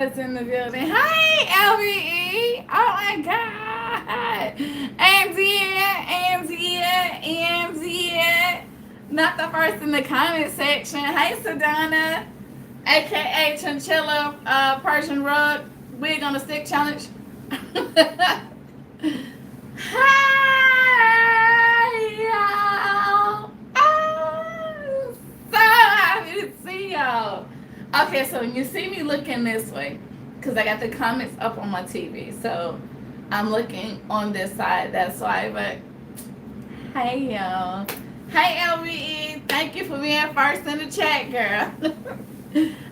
It's in the building. Hey, LVE. Oh my God. Anzia. Not the first in the comment section. Hey, Sedona, aka Chinchilla Persian Rug. Wig on the Stick Challenge. Hi, y'all. Oh, so happy to see y'all. Okay, so when you see me looking this way, because I got the comments up on my TV, so I'm looking on this side. That's why. But hey, y'all. Hey, LVE. Thank you for being first in the chat, girl.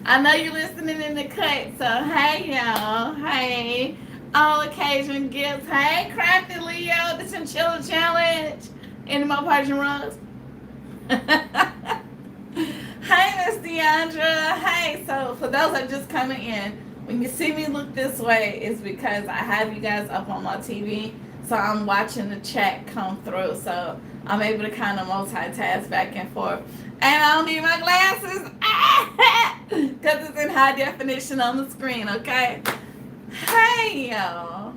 I know you're listening in the cut, so hey, y'all. Hey. All occasion gifts. Hey, Crafty Leo, the Chinchilla Challenge. Any more Persian rugs? Hey, Miss Deandra. Hey, so for those that are just coming in, when you see me look this way, it's because I have you guys up on my TV, so I'm watching the chat come through, so I'm able to kind of multitask back and forth. And I don't need my glasses because it's in high definition on the screen, okay? Hey, y'all.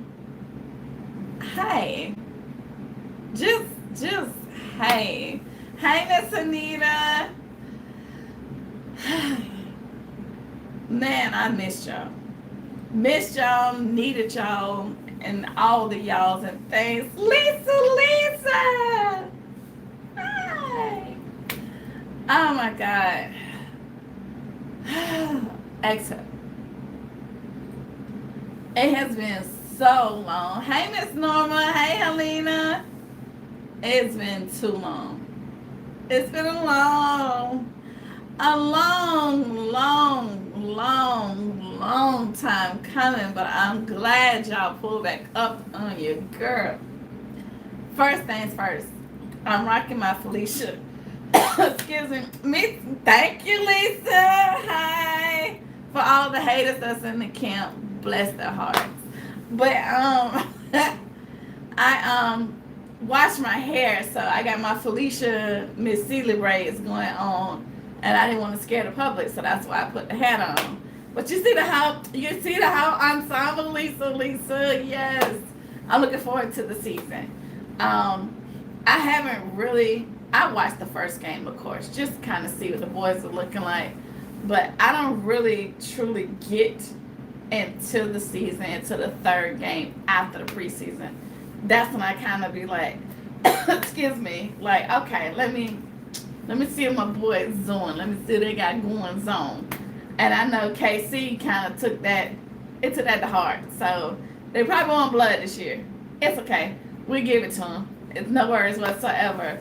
Hey. Just, hey. Hey, Miss Anita. Man, I missed y'all. Missed y'all, needed y'all, and all the y'alls and things. Lisa! Hi. Oh my God. Exhale. It has been so long. Hey, Miss Norma. Hey, Helena. It's been too long. It's been a long time coming, but I'm glad y'all pulled back up on your girl. First things first, I'm rocking my Felicia. Excuse me. Thank you, Lisa. Hi. For all the haters that's in the camp, bless their hearts. But I washed my hair, so I got my Felicia Miss Sealy braids going on, and I didn't want to scare the public, so that's why I put the hat on. But you see the how ensemble, Lisa, yes. I'm looking forward to the season. I haven't really. I watched the first game, of course, just kind of see what the boys are looking like. But I don't really truly get into the season, into the third game after the preseason. That's when I kind of be like, excuse me, like, okay, let me see what my boys doing. Let me see what they got going on. And I know KC kind of took that to heart. So they probably want blood this year. It's okay. We give it to them. It's no worries whatsoever.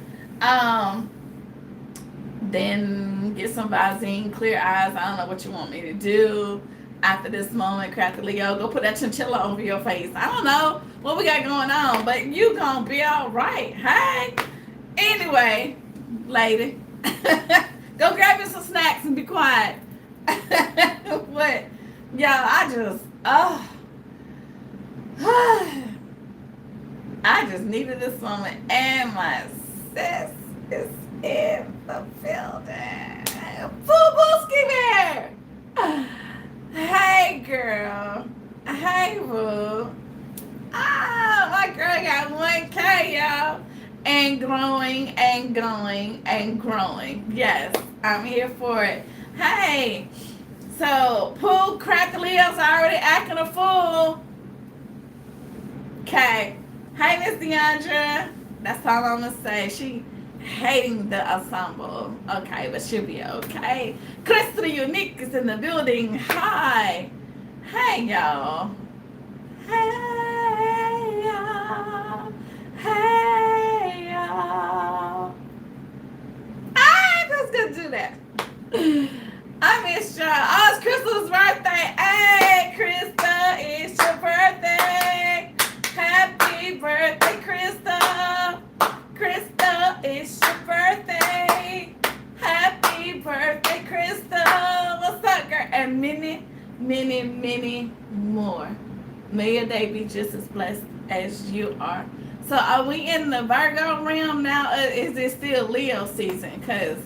Then get some Visine, clear eyes. I don't know what you want me to do after this moment. Crafty Leo, go put that chinchilla over your face. I don't know what we got going on, but you gonna be all right. Hey. Anyway, lady, go grab me some snacks and be quiet. But y'all, I just needed this moment, and my sis is in the building. Boo-booski bear. Hey, girl. Hey, boo. Ah, my girl got 1K, y'all. And growing. Yes, I'm here for it. Hey, so Pooh Crafty Leo's already acting a fool. Okay. Hey, Miss Deandra. That's all I'm going to say. She hating the ensemble. Okay, but she'll be okay. Crystal Unique is in the building. Hi. Hey, y'all. Hey, y'all. Hey, y'all. I'm just going to do that. I missed y'all. Oh, it's Crystal's birthday. Hey, Crystal, it's your birthday. Happy birthday, Crystal. Crystal, it's your birthday. Happy birthday, Crystal. What's up, girl? And many more. May your day be just as blessed as you are. So are we in the Virgo realm now? Is it still Leo season? Because,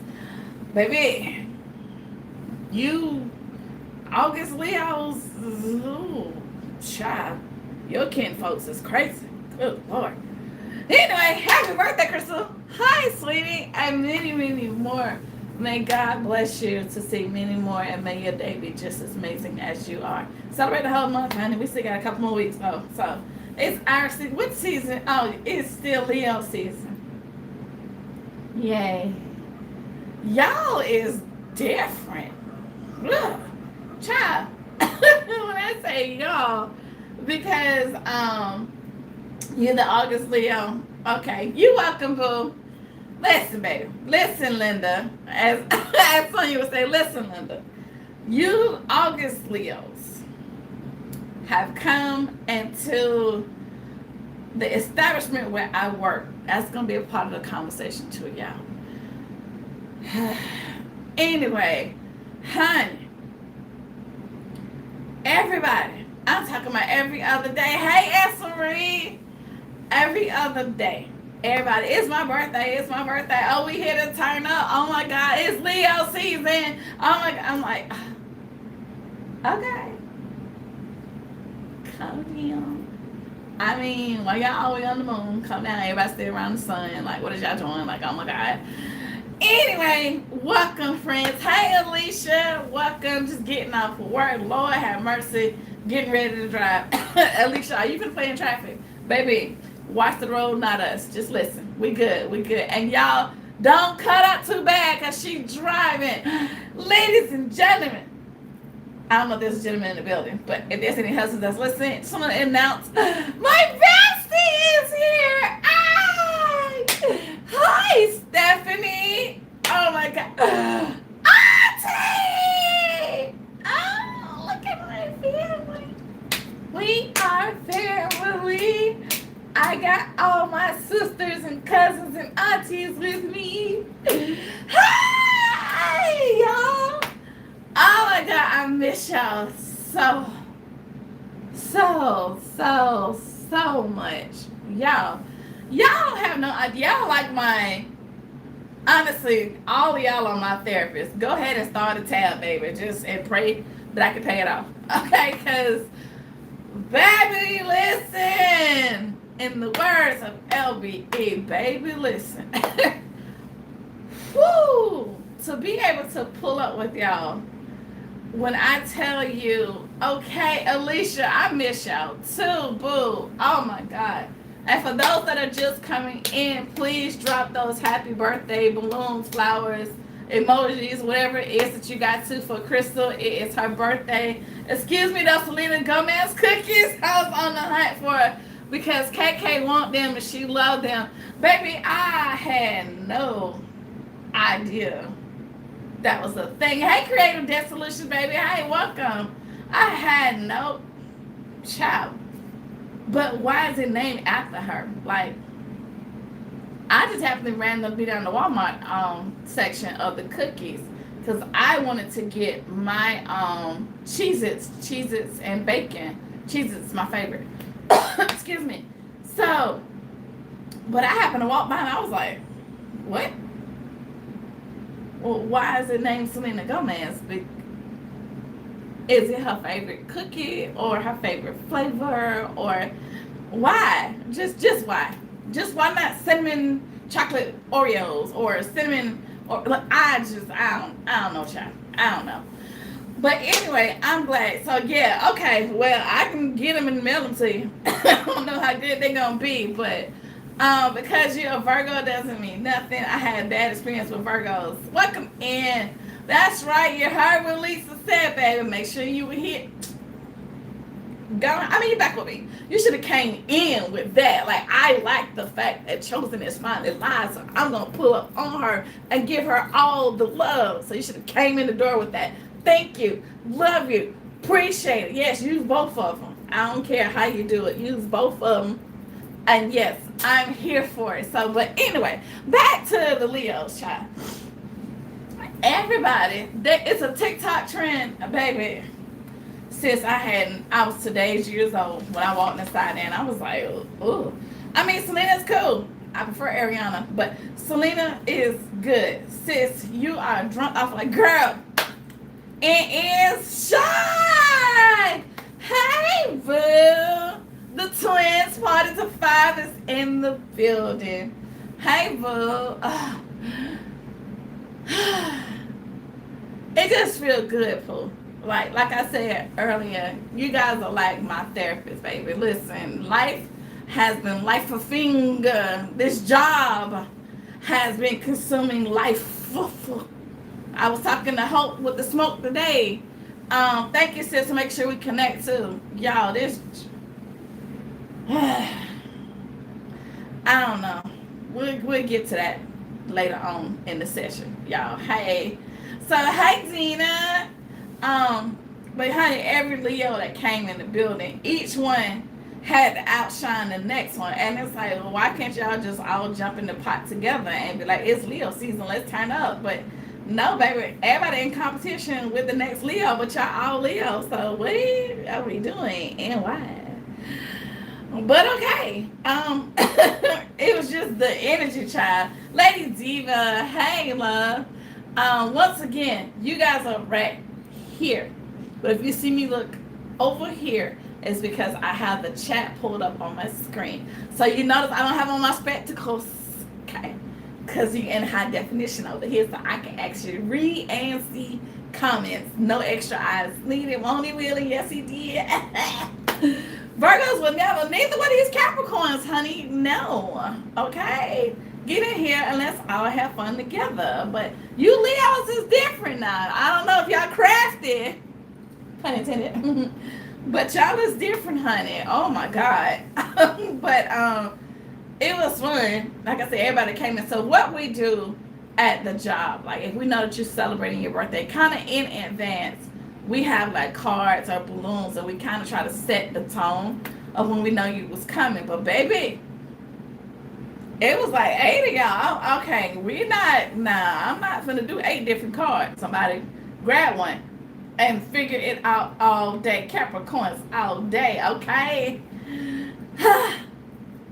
baby, you August Leos child, your kin folks is crazy. Good Lord. Anyway, happy birthday, Crystal. Hi, sweetie, and many, many more. May God bless you to see many more, and may your day be just as amazing as you are. Celebrate the whole month, honey. We still got a couple more weeks, though. So, it's our season. What season? Oh, it's still Leo season. Yay. Y'all is different. Ugh. Child. When I say y'all, because you're the August Leo. Okay, you're welcome, boo. Listen, baby. Listen, Linda. As Sonya would say, listen, Linda. You August Leos have come into the establishment where I work. That's going to be a part of the conversation too, y'all. Anyway, honey, everybody, I'm talking about every other day. Hey, Essery, every other day. Everybody, it's my birthday. It's my birthday. Oh, we here to turn up. Oh my God, it's Leo season. Oh my God, I'm like, okay, calm down. I mean, while y'all all the way on the moon, come down. Everybody stay around the sun. Like, what is y'all doing? Like, oh my God. Anyway, welcome, friends. Hey, Alicia, welcome. Just getting off of work. Lord have mercy. Getting ready to drive. Alicia, are you gonna play in traffic? Baby, watch the road, not us. Just listen. We good. We good. And y'all, don't cut up too bad because she's driving. Ladies and gentlemen, I don't know if there's a gentleman in the building, but if there's any husbands that's listening, someone announce, my bestie is here. Hi, Stephanie. Oh my God. Auntie! Oh, look at my family. We are family. I got all my sisters and cousins and aunties with me. Hi, y'all. Oh my God, I miss y'all so much. Y'all don't have no idea. Y'all like honestly, all of y'all are my therapists. Go ahead and start a tab, baby. And pray that I can pay it off. Okay, because, baby, listen. In the words of LBE, baby, listen. Woo! To be able to pull up with y'all, when I tell you, okay, Alicia, I miss y'all too, boo. Oh my God. And for those that are just coming in, please drop those happy birthday balloons, flowers, emojis, whatever it is that you got to for Crystal. It is her birthday. Excuse me, those Selena Gomez cookies I was on the hunt for because KK want them and she loved them. Baby, I had no idea that was a thing. Hey, Creative Debt Solutions, baby. Hey, welcome. I had no child. But why is it named after her? Like, I just happened to randomly be down the Walmart section of the cookies because I wanted to get my Cheez-Its and bacon. Cheez-Its is my favorite. Excuse me. So, but I happened to walk by and I was like, what? Well, why is it named Selena Gomez? Is it her favorite cookie or her favorite flavor or why? Just why? Just why not cinnamon chocolate Oreos or cinnamon or like I don't know, child. I don't know. But anyway, I'm glad. So yeah, okay. Well, I can get them and mail them to you. I don't know how good they're gonna be, but because you're a Virgo doesn't mean nothing. I had a bad experience with Virgos. Welcome in. That's right. You heard what Lisa said, baby. Make sure you were here. You're back with me. You should have came in with that. Like, I like the fact that Chosen is finally live, so I'm going to pull up on her and give her all the love. So you should have came in the door with that. Thank you. Love you. Appreciate it. Yes, use both of them. I don't care how you do it. Use both of them. And yes, I'm here for it. So, but anyway, back to the Leos, child. Everybody, it's a TikTok trend, baby. Sis, I was today's years old when I walked inside there, and I was like, ooh. I mean, Selena's cool. I prefer Ariana, but Selena is good. Sis, you are drunk off like, girl, it is Shy. Hey, boo. in the building. Hey, boo. It just feels good, Pooh. Like I said earlier, you guys are like my therapist, baby. Listen, life has been life-a-thing. This job has been consuming life. I was talking to Hope with the smoke today. Thank you, sis, to make sure we connect too. Y'all, this I don't know. We'll get to that later on in the session, y'all. Hey. So hey, Zena. But honey, every Leo that came in the building, each one had to outshine the next one. And it's like, well, why can't y'all just all jump in the pot together and be like, it's Leo season, let's turn up. But no, baby, everybody in competition with the next Leo, but y'all all Leo. So what are we doing and why? But okay. It was just the energy, child. Lady Diva, hey love. Once again, you guys are right here. But if you see me look over here, it's because I have the chat pulled up on my screen. So you notice I don't have on my spectacles, okay? Because you're in high definition over here, so I can actually read and see comments. No extra eyes needed. Won't he, Willie? Yes, he did. Virgos will never. Neither one of these Capricorns, honey. No. Okay? Get in here and let's all have fun together. But you Leos is different now. I don't know if y'all crafty. Pun intended. But y'all is different, honey. Oh my God. But it was fun. Like I said, everybody came in. So what we do at the job, like if we know that you're celebrating your birthday, kind of in advance, we have like cards or balloons, and we kind of try to set the tone of when we know you was coming. But baby, it was like 8 of y'all. Okay, I'm not gonna do 8 different cards. Somebody grab one and figure it out all day. Capricorns all day, okay? And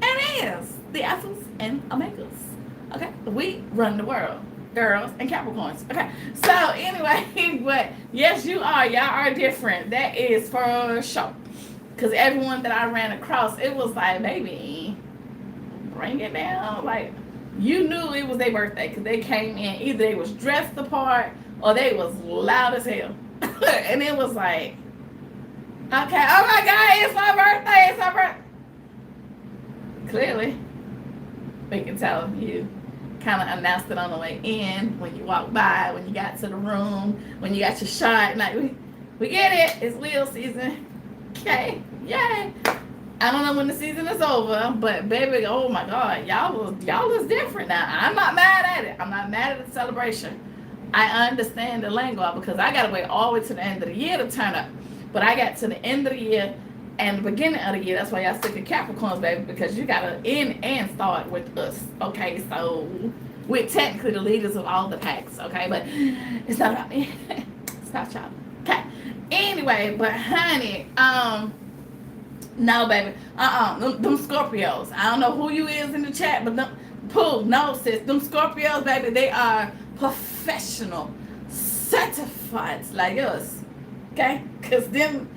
it is the Alphas and Omegas. Okay, we run the world, girls and Capricorns. Okay, so anyway, but yes, you are. Y'all are different. That is for sure. Because everyone that I ran across, it was like, baby, bring it down. Like, you knew it was their birthday because they came in. Either they was dressed the part or they was loud as hell. And it was like, okay, oh my God, it's my birthday. It's my birthday. Clearly, we can tell you kind of announced it on the way in, when you walked by, when you got to the room, when you got your shot. Like, we get it. It's Leo season. Okay, yay. I don't know when the season is over, but baby, oh my God, y'all is different now. I'm not mad at it. I'm not mad at the celebration. I understand the lingo because I got to wait all the way to the end of the year to turn up. But I got to the end of the year and the beginning of the year. That's why y'all stick to Capricorns, baby, because you got to end and start with us. Okay, so we're technically the leaders of all the packs, okay? But it's not about me. It's about y'all. Okay. Anyway, but honey, no, baby. Them Scorpios. I don't know who you is in the chat, but no, sis. Them Scorpios, baby, they are professional, certified like us. Okay? Because them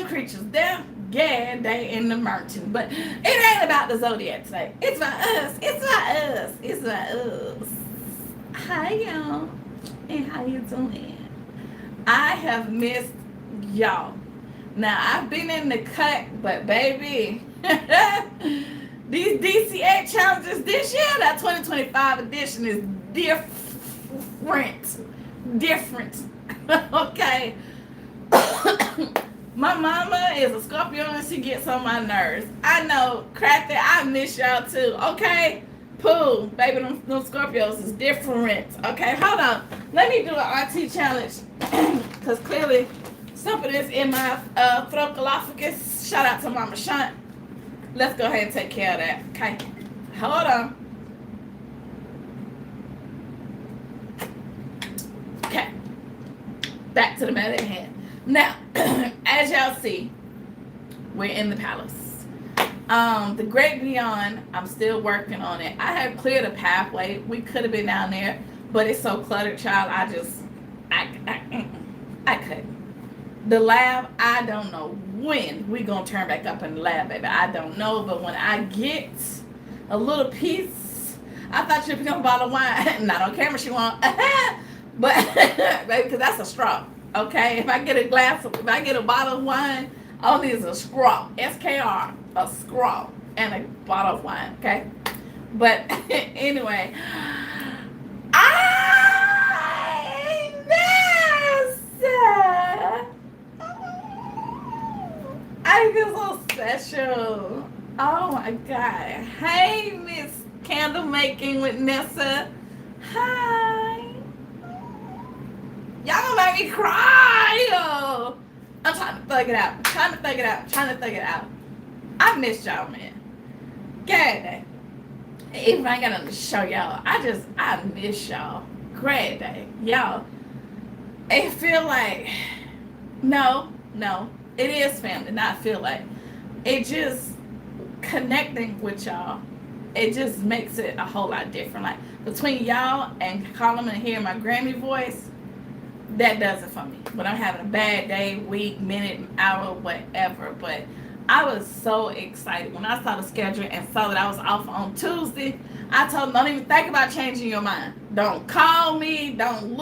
creatures, they in the merchant. But it ain't about the Zodiac today. It's about us. It's about us. It's about us. Hi, y'all. And how you doing? I have missed y'all. Now, I've been in the cut, but baby, these DCA challenges this year, that 2025 edition is different. Okay. My mama is a Scorpio and she gets on my nerves. I know, crafty, I miss y'all too. Okay? Pooh, baby, them Scorpios is different. Okay, hold on. Let me do an RT challenge. Because clearly something is in my throat-galophagus. Shout out to Mama Shunt. Let's go ahead and take care of that. Okay. Hold on. Okay. Back to the matter at hand. Now, as y'all see, we're in the palace. The Great Beyond, I'm still working on it. I have cleared a pathway. We could have been down there, but it's so cluttered, child. I couldn't. The lab, I don't know when we gonna turn back up in the lab, baby. I don't know, but when I get a little piece, I thought you'd become a bottle of wine. Not on camera, she won't. But baby, because that's a straw. Okay, if I get a bottle of wine, all these are straw. SKR, a straw, and a bottle of wine. Okay, but anyway, I miss. I feel so special. Oh my God. Hey, Miss Candle Making with Nessa. Hi. Y'all gonna make me cry. Oh. I'm trying to thug it out. I miss y'all, man. Gad. Even if I ain't got nothing to show y'all, I miss y'all. Great day. Y'all, it feel like, no, it is family, not feel like. It just, connecting with y'all, it just makes it a whole lot different. Like, between y'all and calling and hearing my Grammy voice, that does it for me. When I'm having a bad day, week, minute, hour, whatever. But I was so excited when I saw the schedule and saw that I was off on Tuesday. I told them, don't even think about changing your mind. Don't call me. Don't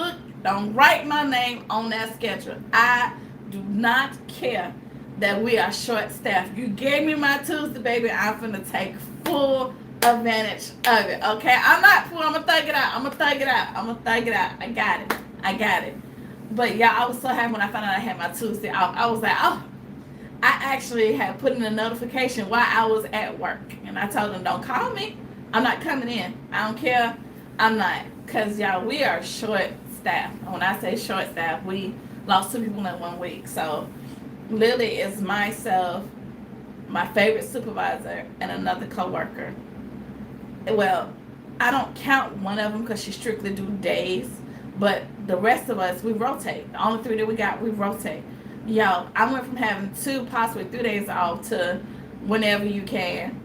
write my name on that schedule. I do not care that we are short-staffed. You gave me my Tuesday, baby. I'm finna take full advantage of it. Okay? I'm not fool. I'm gonna thug it out. I got it. But yeah, I was so happy when I found out I had my Tuesday off. I was like, oh. I actually had put in a notification while I was at work. And I told them, don't call me. I'm not coming in. I don't care. I'm not. Because, y'all, we are short-staffed. When I say short-staffed, we lost 2 people in 1 week. So, Lily is myself, my favorite supervisor, and another coworker. Well, I don't count one of them because she strictly do days. But the rest of us, we rotate. The only 3 that we got, we rotate. Yo, I went from having 2, possibly 3 days off to whenever you can.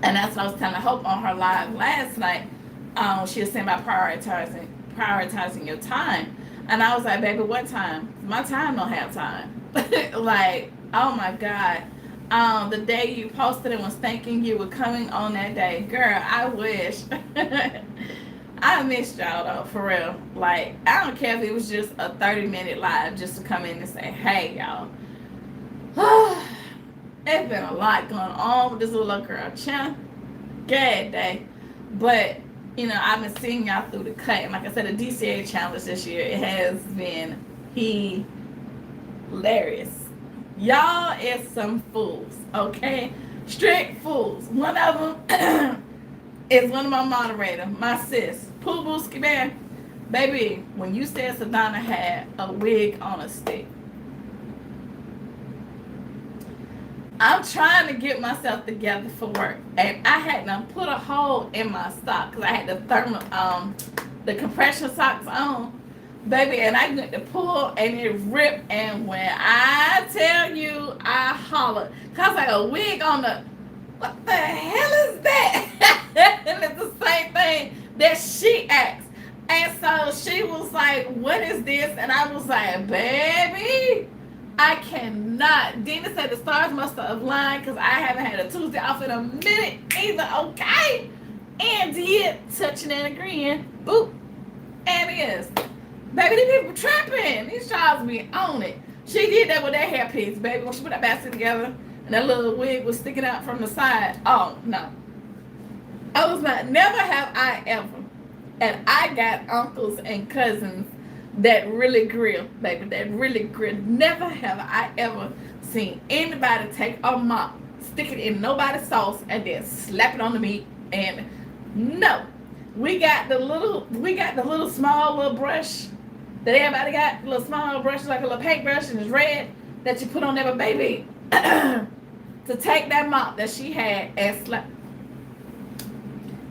And that's what I was telling Hope on her live last night. She was saying about prioritizing your time. And I was like, baby, what time? My time don't have time. Like, oh my God. The day you posted and was thinking you were coming on that day. Girl, I wish. I missed y'all though, for real. Like, I don't care if it was just a 30-minute live just to come in and say, hey, y'all. It's been a lot going on with this little girl. Good day. But, you know, I've been seeing y'all through the cut. And like I said, the DCA challenge this year, it has been hilarious. Y'all is some fools, okay? Strict fools. One of them is one of my moderators, my sis, Pooh Booski Bear. Baby, when you said Sedona had a wig on a stick, I'm trying to get myself together for work, and I had to put a hole in my sock because I had the compression socks on, baby, and I went to pull and it ripped. And when I tell you, I hollered because like a wig on the. What the hell is that? And it's the same thing that she asked. And so she was like, what is this? And I was like, baby, I cannot. Dina said the stars must have aligned because I haven't had a Tuesday off in a minute either. Okay. And did touching and agreeing. Boop. And it is. Baby, these people trapping. These jobs be on it. She did that with that hairpiece, baby. When she put that basket together. And that little wig was sticking out from the side. Oh, no. I was not. Never have I ever. And I got uncles and cousins that really grill, baby. That really grill. Never have I ever seen anybody take a mop, stick it in nobody's sauce, and then slap it on the meat. And no. We got the little small little brush that everybody got. The little small brush, like a little paintbrush, and it's red that you put on there, but baby. To take that mop that she had and slap,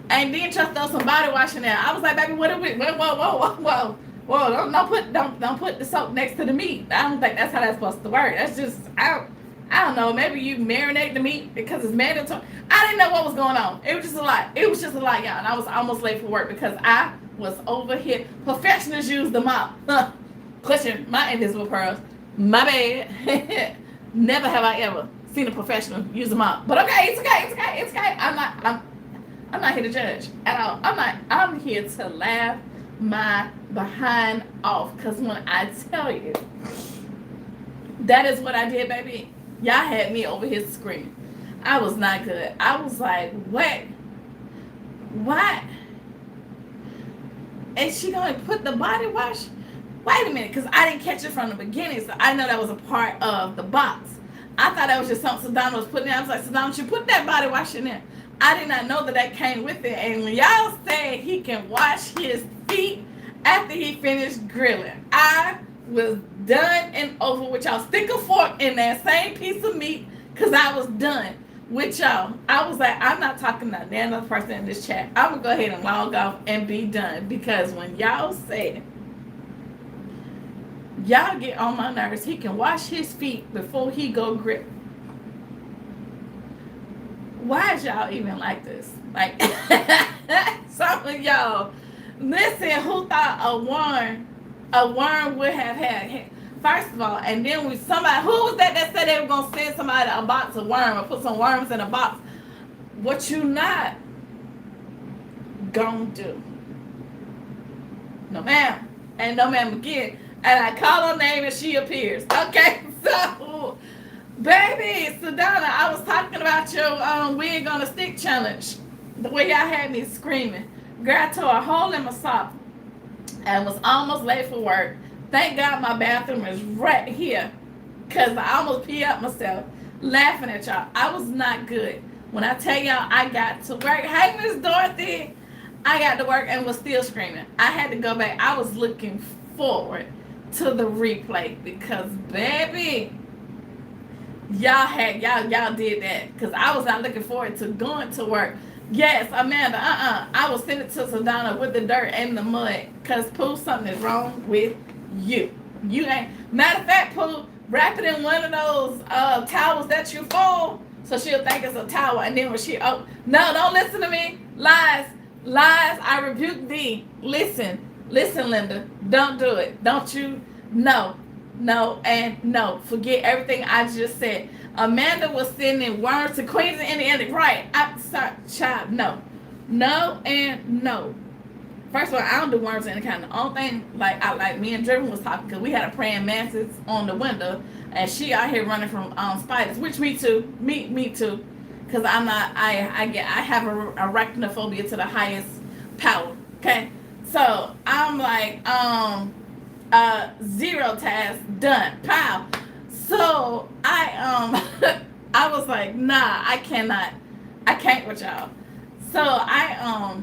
and then just throw some body wash in there. I was like, baby, what are we? Whoa! Don't put the soap next to the meat. I don't think that's how that's supposed to work. That's just I don't know. Maybe you marinate the meat because it's mandatory. I didn't know what was going on. It was just a lot. Y'all. And I was almost late for work because I was over here. Professionals use the mop, pushing my invisible pearls. My bad. Never have I ever seen a professional use them up. But okay, it's okay. I'm not here to judge at all. I'm here to laugh my behind off. Cause when I tell you that is what I did, baby, y'all had me over here screaming. I was not good. I was like, what? What? And she gonna put the body wash? Wait a minute, because I didn't catch it from the beginning, so I know that was a part of the box. I thought that was just something Sedona was putting in. I was like, Sedona, you put that body wash in there. I did not know that came with it. And when y'all said he can wash his feet after he finished grilling, I was done and over with y'all. Stick a fork in that same piece of meat, because I was done with y'all. I was like, I'm not talking to any other person in this chat. I'm going to go ahead and log off and be done, because when y'all said, y'all get on my nerves, he can wash his feet before he go grill. Why is y'all even like this? Like, some of y'all, listen, who thought a worm would have had, first of all, and then we, somebody, who was that said they were going to send somebody a box of worms or put some worms in a box? What you not gonna do? No ma'am, and no ma'am again. And I call her name and she appears. Okay, so, baby, Sedona, I was talking about your wig on a stick challenge. The way y'all had me screaming. Girl, I tore a hole in my sock and was almost late for work. Thank God my bathroom is right here, because I almost peed up myself laughing at y'all. I was not good. When I tell y'all I got to work, hey, Miss Dorothy, I got to work and was still screaming. I had to go back. I was looking forward to the replay, because baby, y'all did that, because I was not looking forward to going to work. Yes, Amanda, I will send it to Sedona with the dirt and the mud, because Pooh, something is wrong with you. You ain't, matter of fact, Pooh, wrap it in one of those towels that you fold, so she'll think it's a towel, and then when she, oh, no, don't listen to me. Lies, I rebuke thee. Listen, Linda, don't do it. Don't you? No, and no. Forget everything I just said. Amanda was sending worms to Queens and Indiana. Right. I'm sorry, child. No, and no. First of all, I don't do worms in any kind. The only thing, like me and Driven was talking, because we had a praying mantis on the window, and she out here running from spiders, which me too, me too, because I'm not. I have arachnophobia to the highest power. Okay. So I'm like, 0 task done, pow. So I I was like, nah, I can't with y'all. So I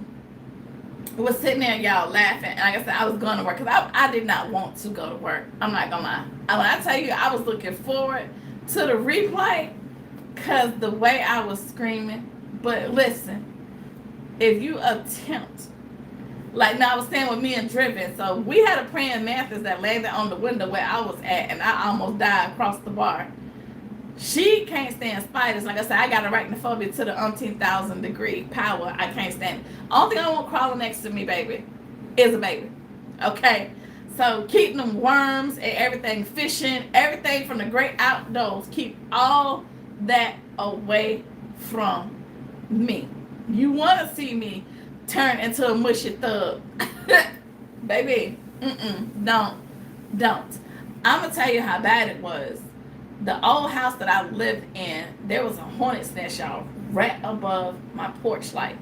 was sitting there, y'all, laughing, and like I said, I was going to work, because I did not want to go to work. I'm not gonna lie. When I tell you, I was looking forward to the replay, because the way I was screaming. But listen, if you attempt, like now I was staying with me and Driven, so we had a praying mantis that landed on the window where I was at, and I almost died across the bar. She can't stand spiders. Like I said, I got arachnophobia to the umpteen thousand degree power. I can't stand it. Only thing I want crawling next to me, baby, is a baby. Okay? So keep them worms and everything, fishing, everything from the great outdoors. Keep all that away from me. You want to see me turn into a mushy thug. Baby, don't. I'm going to tell you how bad it was. The old house that I lived in, there was a hornet's nest, y'all, right above my porch light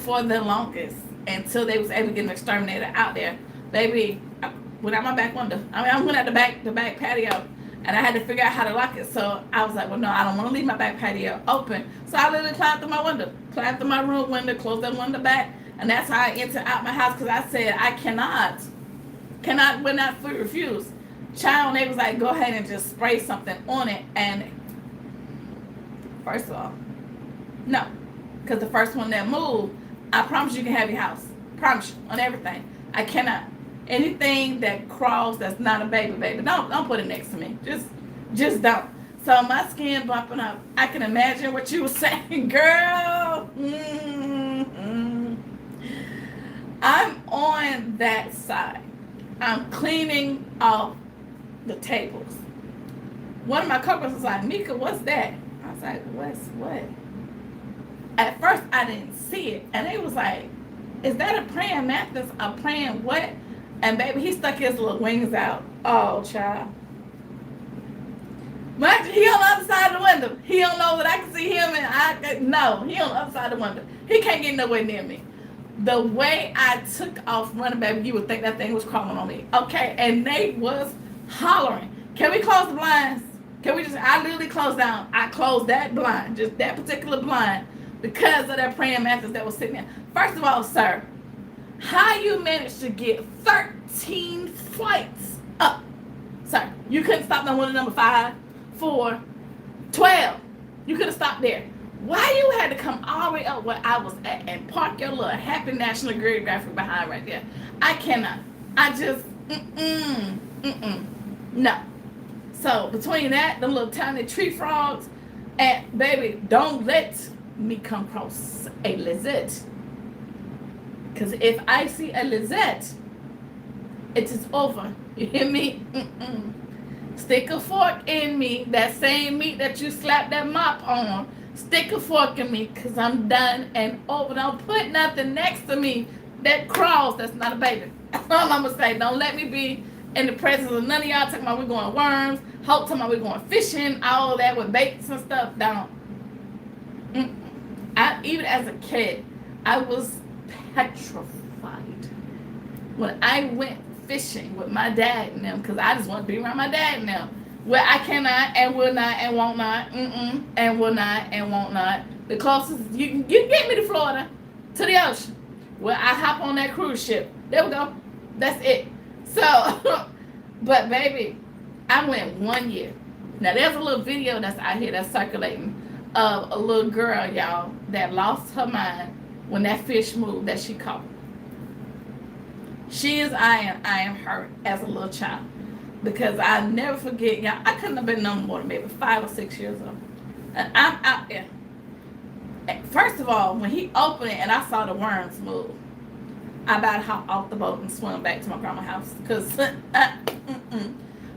for the longest, until they was able to get an exterminator out there. Baby, I went out my back window. I went out the back patio, and I had to figure out how to lock it. So I was like, well, no, I don't want to leave my back patio open. So I literally climbed through my window, climbed through my room window, closed that window back, and that's how I entered out my house, because I said I cannot, would not refuse. Child, they was like, go ahead and just spray something on it. And first of all, no, because the first one that moved, I promise you can have your house. Promise you on everything. I cannot. Anything that crawls that's not a baby, don't put it next to me. Just don't. So my skin bumping up. I can imagine what you were saying, girl. I'm on that side. I'm cleaning off the tables. one of my coworkers was like, Mika, what's that? I was like, what's what? At first, I didn't see it. And they was like, is that a praying mantis? A praying what? And baby, he stuck his little wings out. Oh, child. But he on the other side of the window. He don't know that I can see him, and no, he on the other side of the window. He can't get nowhere near me. The way I took off running, baby, you would think that thing was crawling on me. Okay, and they was hollering. Can we close the blinds? Can we just, I literally closed down. I closed that blind, just that particular blind, because of that praying mantis that was sitting there. First of all, sir, how you managed to get 13 flights up? Sir, you couldn't stop on window number 5, 4, 12. You could have stopped there. Why you had to come all the way up where I was at and park your little happy National Geographic behind right there? I cannot. I just, no. So between that, the little tiny tree frogs, and baby, don't let me come across a lizard. Because if I see a lizard, it is over. You hear me? Stick a fork in me. That same meat that you slapped that mop on. Stick a fork in me, because I'm done and over. Don't put nothing next to me that crawls. That's not a baby. That's all I'm going to say. Don't let me be in the presence of none of y'all talking about we're going worms. Hope talking about we're going fishing. All that with baits and stuff. Don't. Even as a kid, I was petrified when I went fishing with my dad and them, because I just want to be around my dad and them, where I cannot and will not and won't not, and will not and won't not. The closest you can get me to Florida, to the ocean, where I hop on that cruise ship. There we go. That's it. So, but baby, I went 1 year. Now there's a little video that's out here that's circulating of a little girl, y'all, that lost her mind when that fish moved that she caught. She is I am her as a little child. Because I never forget, y'all, I couldn't have been no more than maybe 5 or 6 years old. And I'm out there. First of all, when he opened it and I saw the worms move, I about hopped off the boat and swam back to my grandma's house. Because,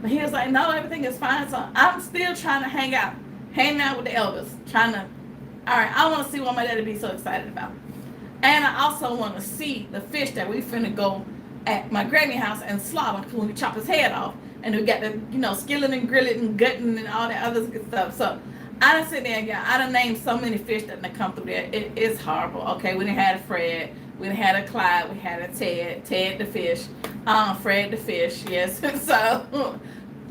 But he was like, no, everything is fine. So I'm still trying to hanging out with the elders. All right, I want to see what my daddy be so excited about. And I also want to see the fish that we finna go at my granny house and slaughter when we chop his head off. And we got the, skilling and grilling and gutting and all that other good stuff. So I done sit there and I done named so many fish that done come through there. It is horrible. Okay, we done had a Fred, we done had a Clyde, we had a Ted the fish, Fred the fish, yes. So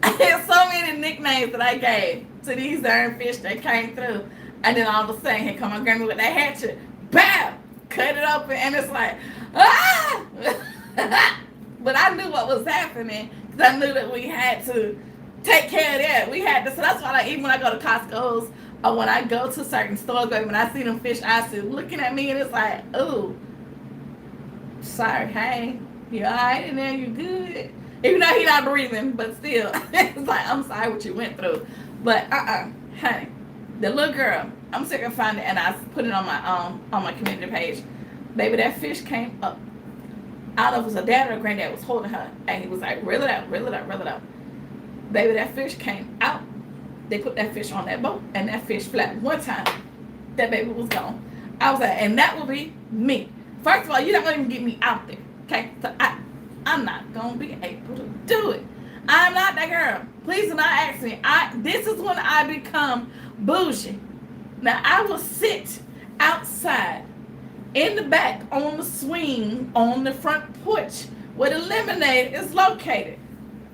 I had so many nicknames that I gave to these darn fish that came through. And then all of a sudden, here come my grandma with that hatchet, bam, cut it open, and it's like, ah! But I knew what was happening. I knew that we had to take care of that. We had to, so that's why, like, even when I go to Costco's or when I go to certain stores, baby, when I see them fish, I see looking at me and it's like, ooh, sorry, hey, you all right in there? You good? Even though he not breathing, but still, it's like, I'm sorry what you went through. But honey, the little girl, I'm sick of finding it, and I put it on my community page. Baby, that fish came up. I don't know if it was a dad or a granddad was holding her, and he was like, reel it out, reel it out, reel it out. Baby, that fish came out. They put that fish on that boat, and that fish flapped one time. That baby was gone. I was like, and that will be me. First of all, you're not going to even get me out there, okay? So I'm not going to be able to do it. I'm not that girl. Please do not ask me. This is when I become bougie. Now, I will sit outside in the back on the swing on the front porch where the lemonade is located.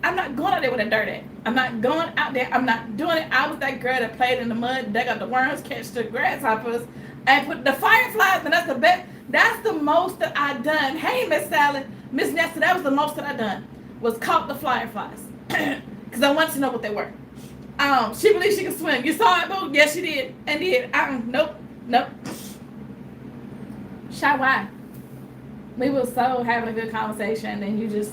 I'm not going out there with a dirt at. I'm not going out there. I'm not doing it. I was that girl that played in the mud, dug up the worms, catch the grasshoppers, and put the fireflies, and that's the best. That's the most that I done. Hey, Miss Sally, Miss Nesta, that was the most that I done, was caught the fireflies. Because I wanted to know what they were. She believed she could swim. You saw it, boo? Yes, she did. And did. Nope. Shy, why? We were so having a good conversation, and you just...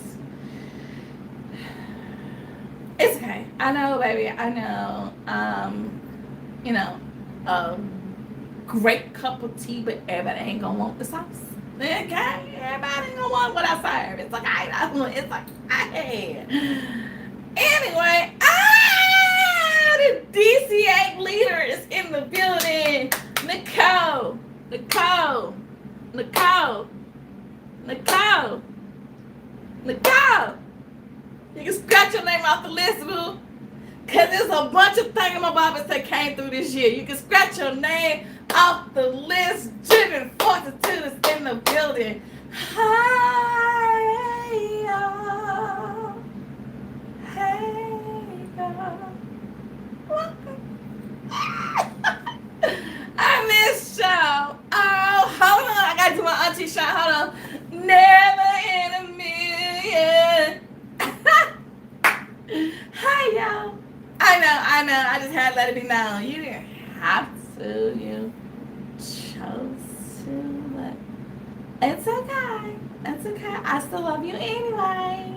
It's okay. I know, baby. I know. A great cup of tea, but everybody ain't gonna want the sauce. Okay? Everybody ain't gonna want what I serve. It's okay. It's like, hey. Anyway, There's a bunch of thingamabobbers that came through this year. You can scratch your name off the list. Jigging fortitude is in the building. Hey, y'all. Hey, y'all. Welcome. I missed y'all. Oh, hold on. I got to do my auntie shot. Hold on. Never in a million. Hi, y'all. I know. I just had to let it be known. You didn't have to. You chose to. But it's okay. It's okay. I still love you anyway.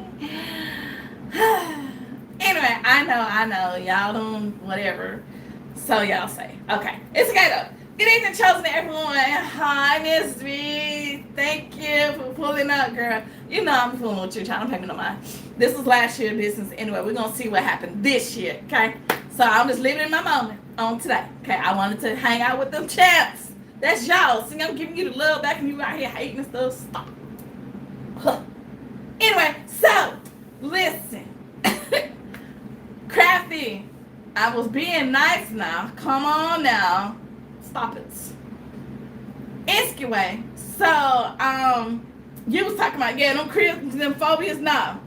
Anyway, I know. Y'all don't, whatever. So y'all say. Okay. It's okay, though. Good evening, chosen everyone. Hi, Miss B. Thank you for pulling up, girl. You know I'm fooling with you, trying to pay me no mind. This was last year's business anyway. We're going to see what happened this year, okay? So I'm just living in my moment on today, okay? I wanted to hang out with them champs. That's y'all. See, I'm giving you the love back and you out here hating and stuff. Stop. Huh. Anyway, so, listen. Crafty, I was being nice now. Come on now. Stop it. Anyway, so, you was talking about, yeah, them cribs, them phobias, no.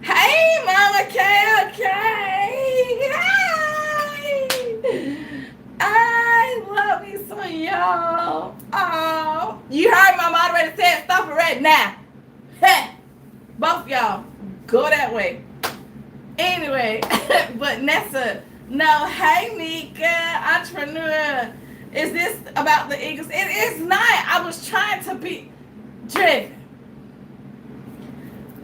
Hey, Mama K, okay. Hi. I love you so, y'all. Oh, you heard my moderator said stop it right now. Hey, both y'all, go that way. Anyway, but Nessa, no, hey, Nika, entrepreneur. Is this about the Eagles? It is not. I was trying to be driven.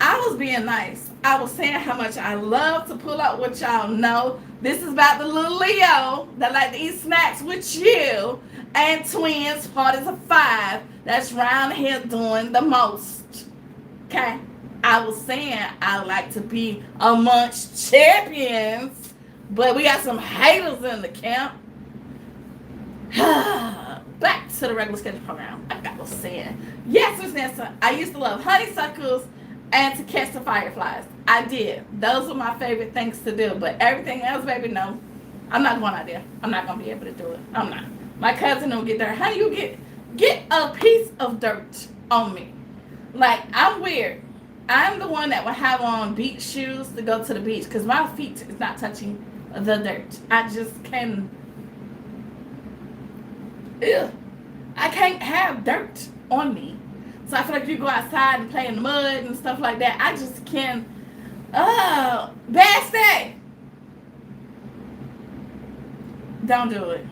I was being nice. I was saying how much I love to pull up what y'all know. This is about the little Leo that like to eat snacks with you and twins, parties of 5. That's round here doing the most. Okay? I was saying I like to be amongst champions, but we got some haters in the camp. Back to the regular schedule program. Like I was saying. Yes, Miss Nessa, I used to love honeysuckles and to catch the fireflies. I did. Those were my favorite things to do. But everything else, baby, no. I'm not going out there. I'm not going to be able to do it. I'm not. My cousin will get there. How do you get a piece of dirt on me? Like, I'm weird. I'm the one that will have on beach shoes to go to the beach because my feet is not touching the dirt. I just can. Ew. I can't have dirt on me. So I feel like if you go outside and play in the mud and stuff like that, I just can't. Oh, bad stay. Don't do it.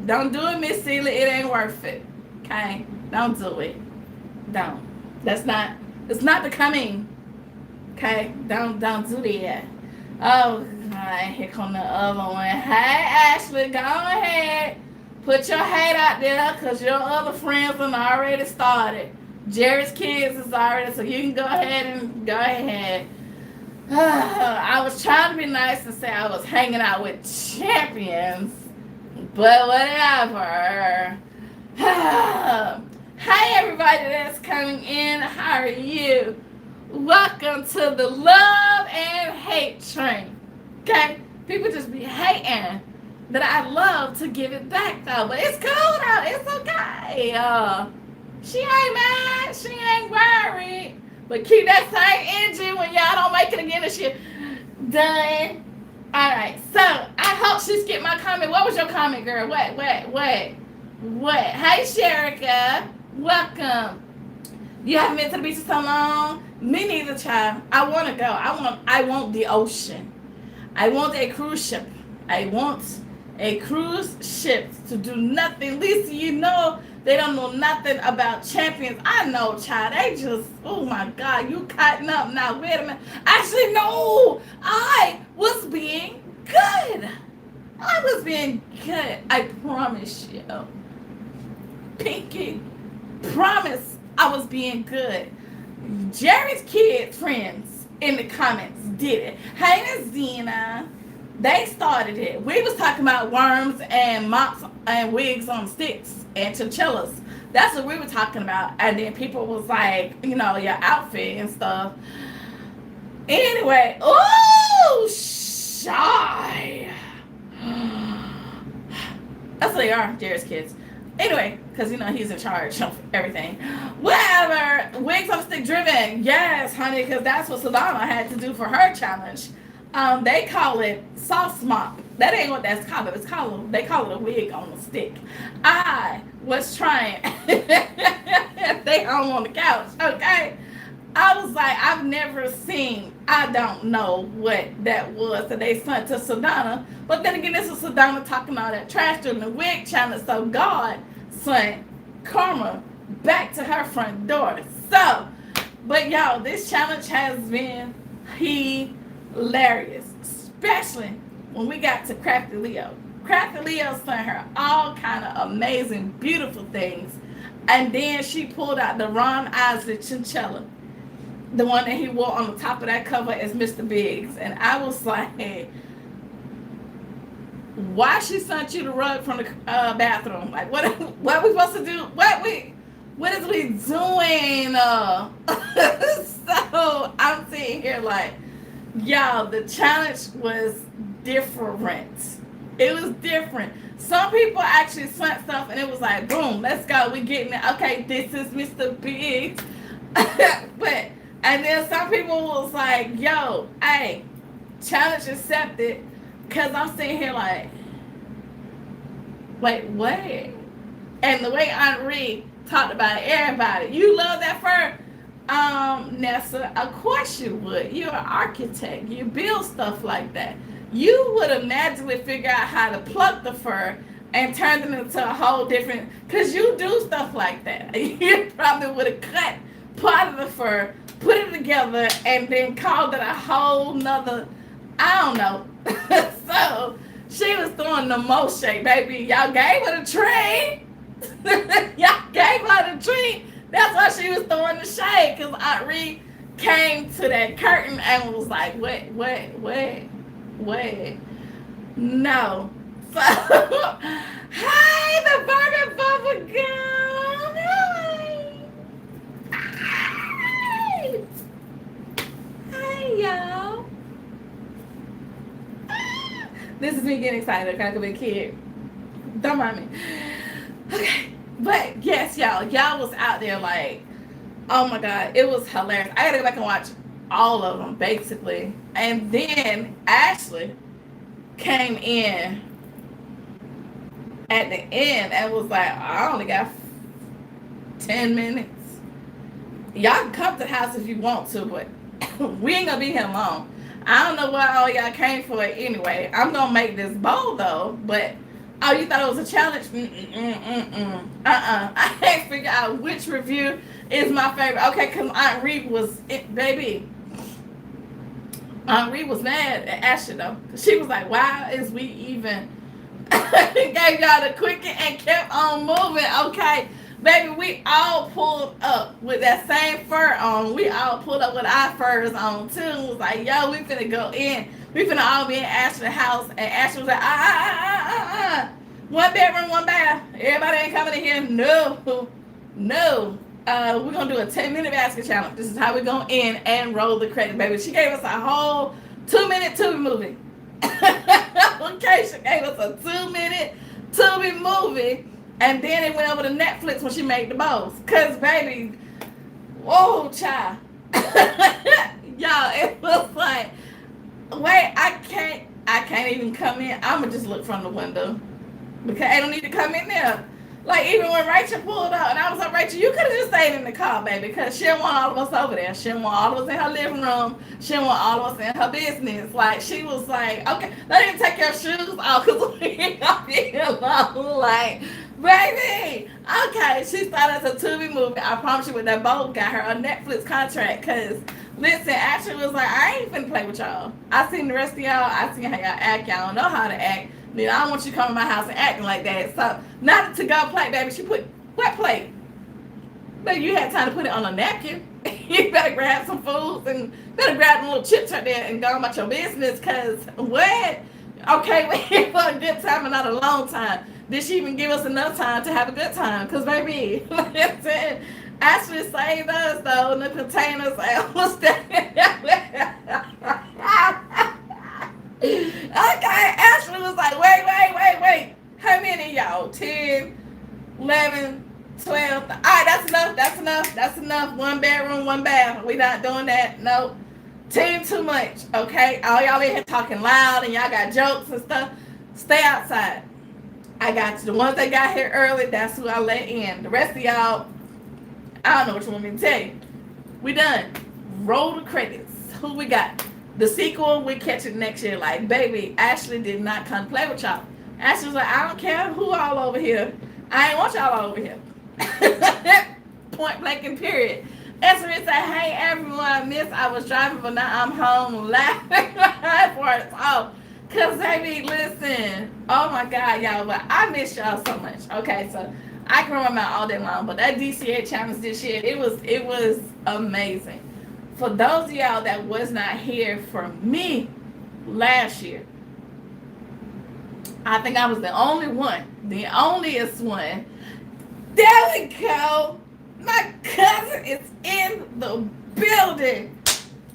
Don't do it, Miss Celia. It ain't worth it. Okay? Don't do it. Don't. It's not becoming. Okay? Don't do that. Oh, God. Here come the other one. Hey, Ashley, go ahead. Put your hate out there because your other friends have already started. Jerry's kids is already, so you can go ahead. I was trying to be nice and say I was hanging out with champions, but whatever. Hey, everybody that's coming in. How are you? Welcome to the love and hate train. Okay? People just be hating. That I love to give it back though, but it's cool though. It's okay. She ain't mad. She ain't worried. But keep that same energy when y'all don't make it again this year. Done. All right. So I hope she skipped my comment. What was your comment, girl? What? Hey, Sherika. Welcome. You haven't been to the beach in so long. Me neither, child. I want to go. I want the ocean. I want a cruise ship. I want a cruise ship to do nothing. Lisa, you know they don't know nothing about champions. I know, child. They just, oh my God, you cutting up now. Wait a minute. Actually, no. I was being good. I promise you. Pinky, promise I was being good. Jerry's kids, friends, in the comments did it. Hey, Miss Zena. They started it. We was talking about worms and mops and wigs on sticks and chinchillas. That's what we were talking about. And then people was like, you know, your outfit and stuff. Anyway, oh, shy. That's what they are, Jared's kids. Anyway, because he's in charge of everything. Whatever. Wigs on stick driven. Yes, honey, because that's what Sedona had to do for her challenge. They call it soft mop. That ain't what that's called. They call it a wig on a stick. I was trying. They home on the couch. Okay. I was like, I've never seen, I don't know what that was that they sent to Sedona. But then again, this is Sedona talking all that trash during the wig challenge. So God sent karma back to her front door. So, but y'all, this challenge has been hilarious. Especially when we got to Crafty Leo. Crafty Leo sent her all kind of amazing, beautiful things. And then she pulled out the Ron Isley chinchilla. The one that he wore on the top of that cover is Mr. Biggs. And I was like, hey, why she sent you the rug from the bathroom? Like, what are we supposed to do? What is we doing? So I'm sitting here like, y'all, the challenge was different. It was different. Some people actually sent stuff and it was like, boom, let's go. We getting it. Okay, this is Mr. Biggs. And then some people was like, yo, hey, challenge accepted. Because I'm sitting here like, wait, what? And the way Aunt Ree talked about everybody. You love that fur? Nessa, of course you would. You're an architect. You build stuff like that. You would have naturally figured out how to pluck the fur and turn it into a whole different, because you do stuff like that. You probably would have cut part of the fur, put it together, and then called it a whole nother, I don't know. So she was throwing the most shade, baby. Y'all gave her the tree. Y'all gave her the tree. That's why she was throwing the shade, because Aunt Ree came to that curtain and was like, wait. No. So, hey, the burger bubble gum. Hey, y'all. This is me getting excited. I could be a kid. Don't mind me. Okay. But yes, y'all was out there like, oh my God, it was hilarious. I gotta go back and watch all of them basically. And then Ashley came in at the end and was like, I only got 10 minutes. Y'all can come to the house if you want to, but we ain't gonna be here long. I don't know what all y'all came for anyway. I'm gonna make this bowl though, but oh, you thought it was a challenge? I can't figure out which review is my favorite. Okay, because Aunt Ree was it, baby. Aunt Ree was mad at Ashley though. She was like, why is we even gave y'all the quickie and kept on moving? Okay, baby, we all pulled up with that same fur on. We all pulled up with our furs on too. It was like, yo, we finna go in. We finna all be in Ashley's house. And Ashley was like, one bedroom, one bath. Everybody ain't coming in here. No. We're gonna do a 10-minute basket challenge. This is how we're gonna end and roll the credit, baby. She gave us a whole 2-minute Tubi movie. Okay, she gave us a 2-minute Tubi movie. And then it went over to Netflix when she made the bowls. Cause baby, whoa, child. Y'all, it was like, wait, I can't even come in. I'ma just look from the window. Because I don't need to come in there. Like even when Rachel pulled up and I was like, Rachel, you could have just stayed in the car, baby, because she didn't want all of us over there. She didn't want all of us in her living room. She didn't want all of us in her business. Like she was like, okay, don't even take your shoes off because we ain't gonna be alone. Like, baby, okay. She started as a Tubi movie. I promise you, with that bowl got her a Netflix contract. Cause listen, Ashley was like, I ain't finna play with y'all. I seen the rest of y'all. I seen how y'all act. Y'all don't know how to act. Then I don't want you to come to my house and acting like that. So not to go plate, baby. She put what plate? Baby, you had time to put it on a napkin. You better grab some food and better grab the little chips right there and go about your business. Cause what? Okay, we're here for a good time and not a long time. Did she even give us enough time to have a good time? Cause baby, like I said, Ashley saved us though in the containers. Okay, Ashley was like, wait. How many of y'all? 11, 12. All right, that's enough. That's enough. That's enough. 1 bedroom, 1 bath. We not doing that. Nope. Team too much. Okay. All y'all in here talking loud and y'all got jokes and stuff. Stay outside. I got you. The ones that got here early, that's who I let in. The rest of y'all, I don't know what you want me to tell you. We done. Roll the credits. Who we got? The sequel, we catch it next year. Like, baby, Ashley did not come play with y'all. Ashley was like, I don't care who all over here. I ain't want y'all all over here. Point blank and period. Esri said, hey, everyone, miss, I was driving, but now I'm home laughing for it all. Because, baby, listen. Oh, my God, y'all. But I miss y'all so much. Okay, so I can run my mouth all day long. But that DCA challenge this year, it was amazing. For those of y'all that was not here for me last year, I think I was the only one, the onlyest one. There we go. My cousin is in the building.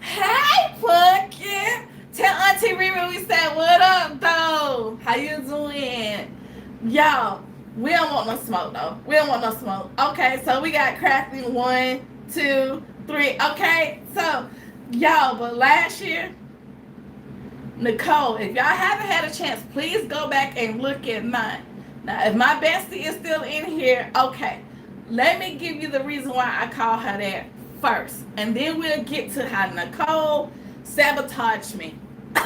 Hey, Pumpkin. Tell Auntie Riri we said, what up, though? How you doing? Y'all, we don't want no smoke, though. We don't want no smoke. Okay, so we got crafting 1, 2, 3. Okay, so, y'all, but last year, Nicole, if y'all haven't had a chance, please go back and look at mine. Now, if my bestie is still in here, okay, let me give you the reason why I call her that first. And then we'll get to how Nicole sabotaged me.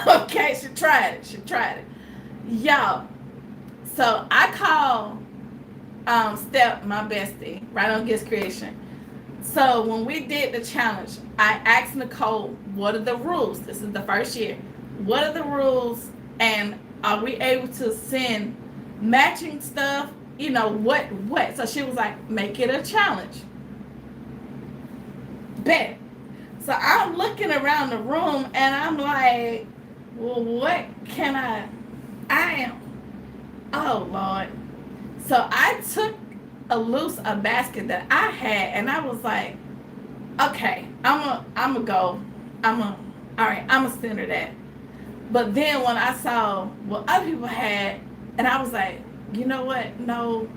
Okay, she tried it. Y'all, so I call Steph, my bestie, right on Gifts Creation. So when we did the challenge, I asked Nicole, what are the rules? This is the first year. What are the rules, and are we able to send matching stuff? You know, what? So she was like, make it a challenge. Bet. So I'm looking around the room, and I'm like, well, what can I am. Oh, Lord. So I took a basket that I had, and I was like, okay, I'm gonna go. All right, I'm gonna send her that. But then when I saw what other people had, and I was like, you know what? No.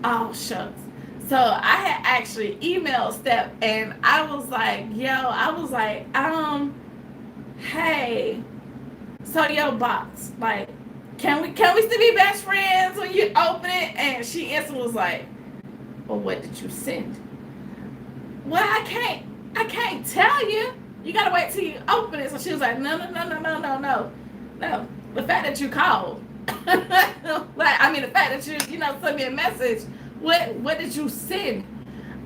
Oh, shucks. So I had actually emailed Steph, and I was like, hey, so your box, like, can we still be best friends when you open it? And she instantly was like, well, what did you send? Well, I can't tell you. You gotta wait till you open it. So she was like, no. The fact that you called, the fact that you sent me a message. What did you send?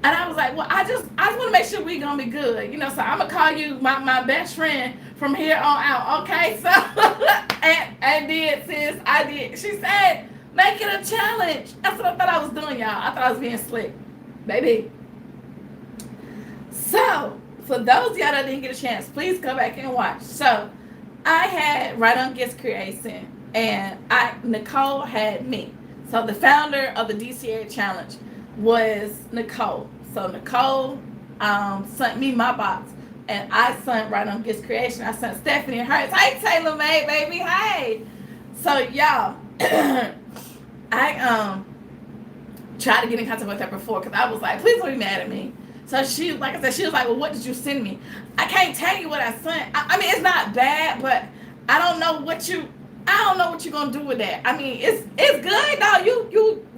And I was like, well, I just want to make sure we gonna be good, So I'm gonna call you my best friend from here on out, okay? So I did, sis. I did. She said, make it a challenge. That's what I thought I was doing, y'all. I thought I was being slick, baby. So for those of y'all that didn't get a chance, please go back and watch. So I had right on Gifts Creation, and Nicole had me. So the founder of the DCA challenge was Nicole. So Nicole sent me my box, and I sent right on Gifts Creation. I sent Stephanie hers. Hey, Taylor May, baby. Hey. So y'all, I tried to get in contact with her before, because I was like, please don't be mad at me. So she, like I said, she was like, well, what did you send me? I can't tell you what I sent. I mean, it's not bad, but I don't know what you're gonna do with that. I mean, it's good. No,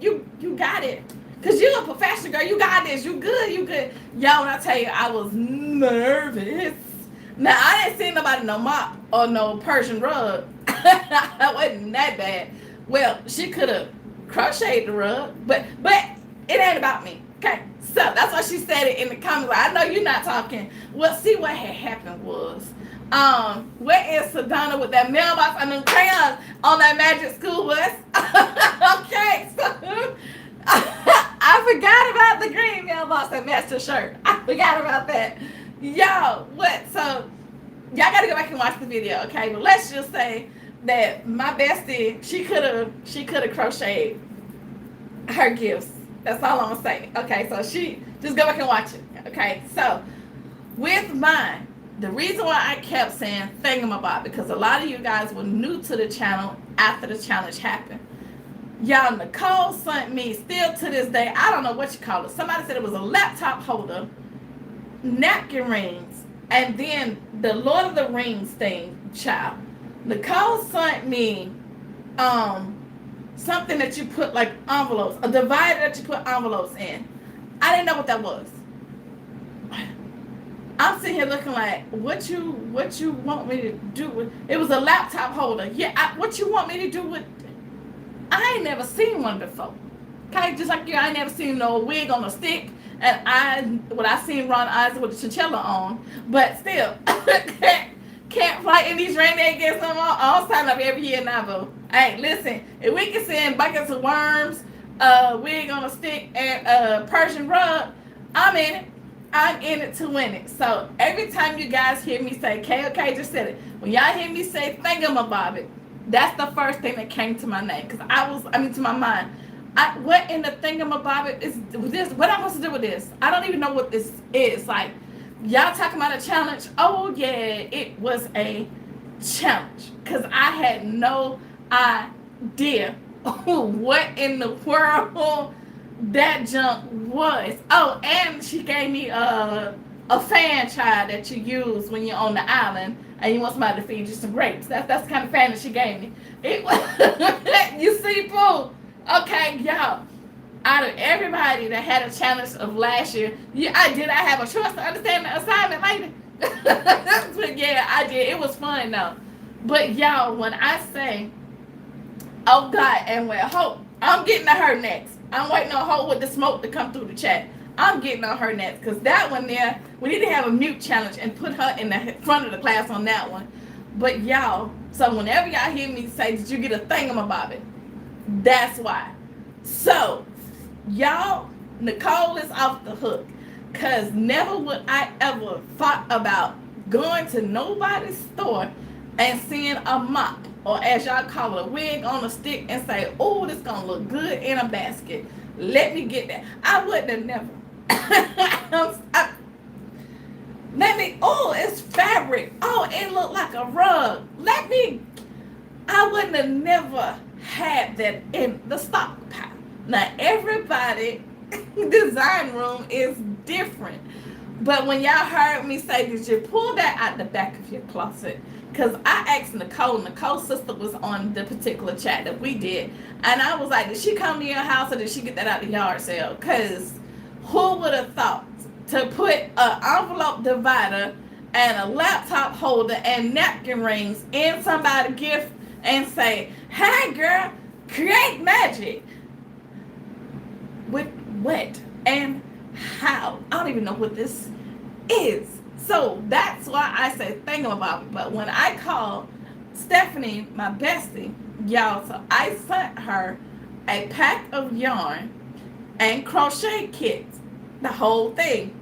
you got it. Cause you a professional girl. You got this. You good. Yo, when I tell you, I was nervous. Now, I didn't see nobody no mop or no Persian rug. That wasn't that bad. Well, she could have crocheted the rug, but it ain't about me. Okay, so that's why she said it in the comments. Like, I know you're not talking. Well, see, what had happened was, where is Sedona with that mailbox and them crayons on that magic school bus? Okay, so I forgot about the green mailbox that matched the shirt. I forgot about that. Yo, what? So y'all gotta go back and watch the video, okay? But let's just say that my bestie, she could have crocheted her gifts. That's all I'm gonna say. Okay, so she just go back and watch it. Okay, so with mine, the reason why I kept saying thingamabob, because a lot of you guys were new to the channel after the challenge happened. Y'all, Nicole sent me, still to this day, I don't know what you call it. Somebody said it was a laptop holder, napkin rings, and then the Lord of the Rings thing, child. Nicole sent me something that you put like envelopes, a divider that you put envelopes in. I didn't know what that was. I'm sitting here looking like, what you want me to do with it? Was a laptop holder. Yeah, what you want me to do with? I ain't never seen one before. Okay, just like you, I ain't never seen no wig on a stick. And I seen Ron Isaac with a chinchilla on, but still, can't fight in these rainy days no more. I'll sign up every year now, boo. Hey, listen, if we can send buckets of worms, wig on a stick, and Persian rug, I'm in it. I'm in it to win it. So every time you guys hear me say, okay, just said it. When y'all hear me say thingamabobbit, that's the first thing that came to my name. Because to my mind. What in the thingamabobbit is this? What am I supposed to do with this? I don't even know what this is. Like, y'all talking about a challenge? Oh, yeah, it was a challenge. Because I had no idea what in the world that junk was. Oh, and she gave me a fan child that you use when you're on the island and you want somebody to feed you some grapes. That's the kind of fan that she gave me. It was, you see, boo. Okay, y'all. Out of everybody that had a challenge of last year, I have a choice to understand the assignment later. But yeah, I did. It was fun though. But y'all, when I say, oh God, and when Hope, I'm getting to her next. I'm waiting on Hope with the smoke to come through the chat. I'm getting on her next because that one there, we need to have a mute challenge and put her in the front of the class on that one. But y'all, so whenever y'all hear me say, did you get a thingamabobbit? That's why. So, y'all, Nicole is off the hook. Because never would I ever thought about going to nobody's store and seeing a mop, or as y'all call it, a wig on a stick and say, oh, this going to look good in a basket. Let me get that. I wouldn't have never. Oh, it's fabric. Oh, it looked like a rug. I wouldn't have never had that in the stockpile. Now, everybody design room is different. But when y'all heard me say, did you pull that out the back of your closet? Because I asked Nicole's sister was on the particular chat that we did. And I was like, did she come to your house or did she get that out the yard sale? Because who would have thought to put an envelope divider and a laptop holder and napkin rings in somebody's gift and say, hey girl, create magic. With what and how? I don't even know what this is. So that's why I say thingamabobbit. But when I call Stephanie, my bestie, y'all, so I sent her a pack of yarn and crochet kits, the whole thing.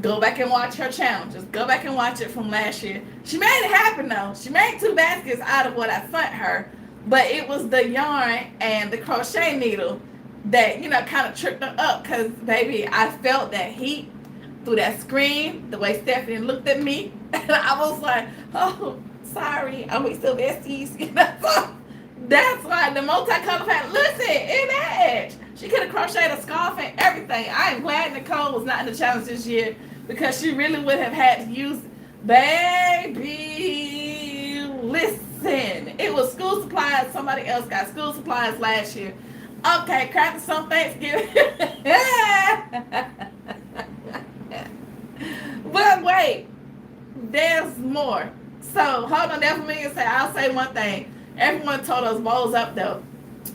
Go back and watch her challenges. Go back and watch it from last year. She made it happen though. She made 2 baskets out of what I sent her, but it was the yarn and the crochet needle that, kind of tripped her up because, baby, I felt that heat through that screen, the way Stephanie looked at me, and I was like, oh, sorry, are we still besties? So that's why the multicolored pattern, listen, it edge. She could have crocheted a scarf and everything. I am glad Nicole was not in the challenge this year because she really would have had to use, baby, listen. It was school supplies. Somebody else got school supplies last year. Okay, crackers on Thanksgiving. But wait, there's more. So hold on there for me and say, I'll say one thing. Everyone told us bowls up though.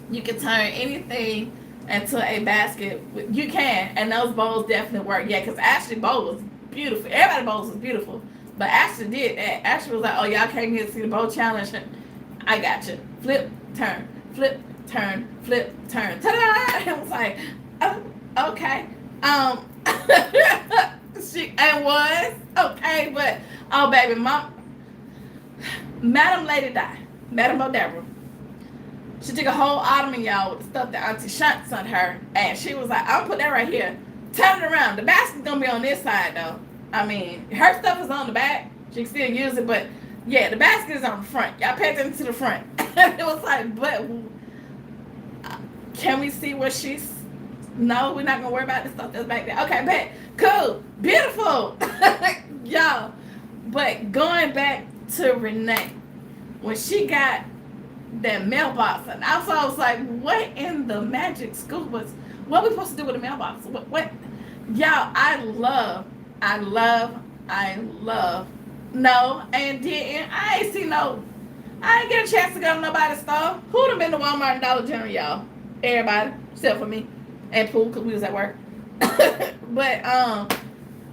You can turn anything into a basket. You can, and those bowls definitely work. Yeah, because Ashley bowl was beautiful. Everybody's bowls was beautiful. But Ashley did that. Ashley was like, oh, y'all came here to see the bowl challenge. I got you. Flip, turn, flip, turn, flip, turn. Ta-da! I was like, oh, okay. She was okay, but oh baby, Madam Lady Di, Madam O'Deborah. She took a whole ottoman, y'all, with the stuff that Auntie Shunt sent her, and she was like, I'll put that right here. Turn it around. The basket's gonna be on this side though. I mean, her stuff is on the back. She can still use it, but yeah, the basket is on the front. Y'all pay attention to the front. It was like, but Can we see what she's? No, we're not gonna worry about the stuff that's back there. Okay, bet. Cool. Beautiful. Y'all. But going back to Renee, when she got that mailbox, and I was like, what in the magic school was, what we supposed to do with a mailbox? What? Y'all, I love, no, and didn't. I ain't see no, I ain't get a chance to go to nobody's store. Who'd have been to Walmart and Dollar General, y'all? Everybody, except for me and Pooh, because we was at work. But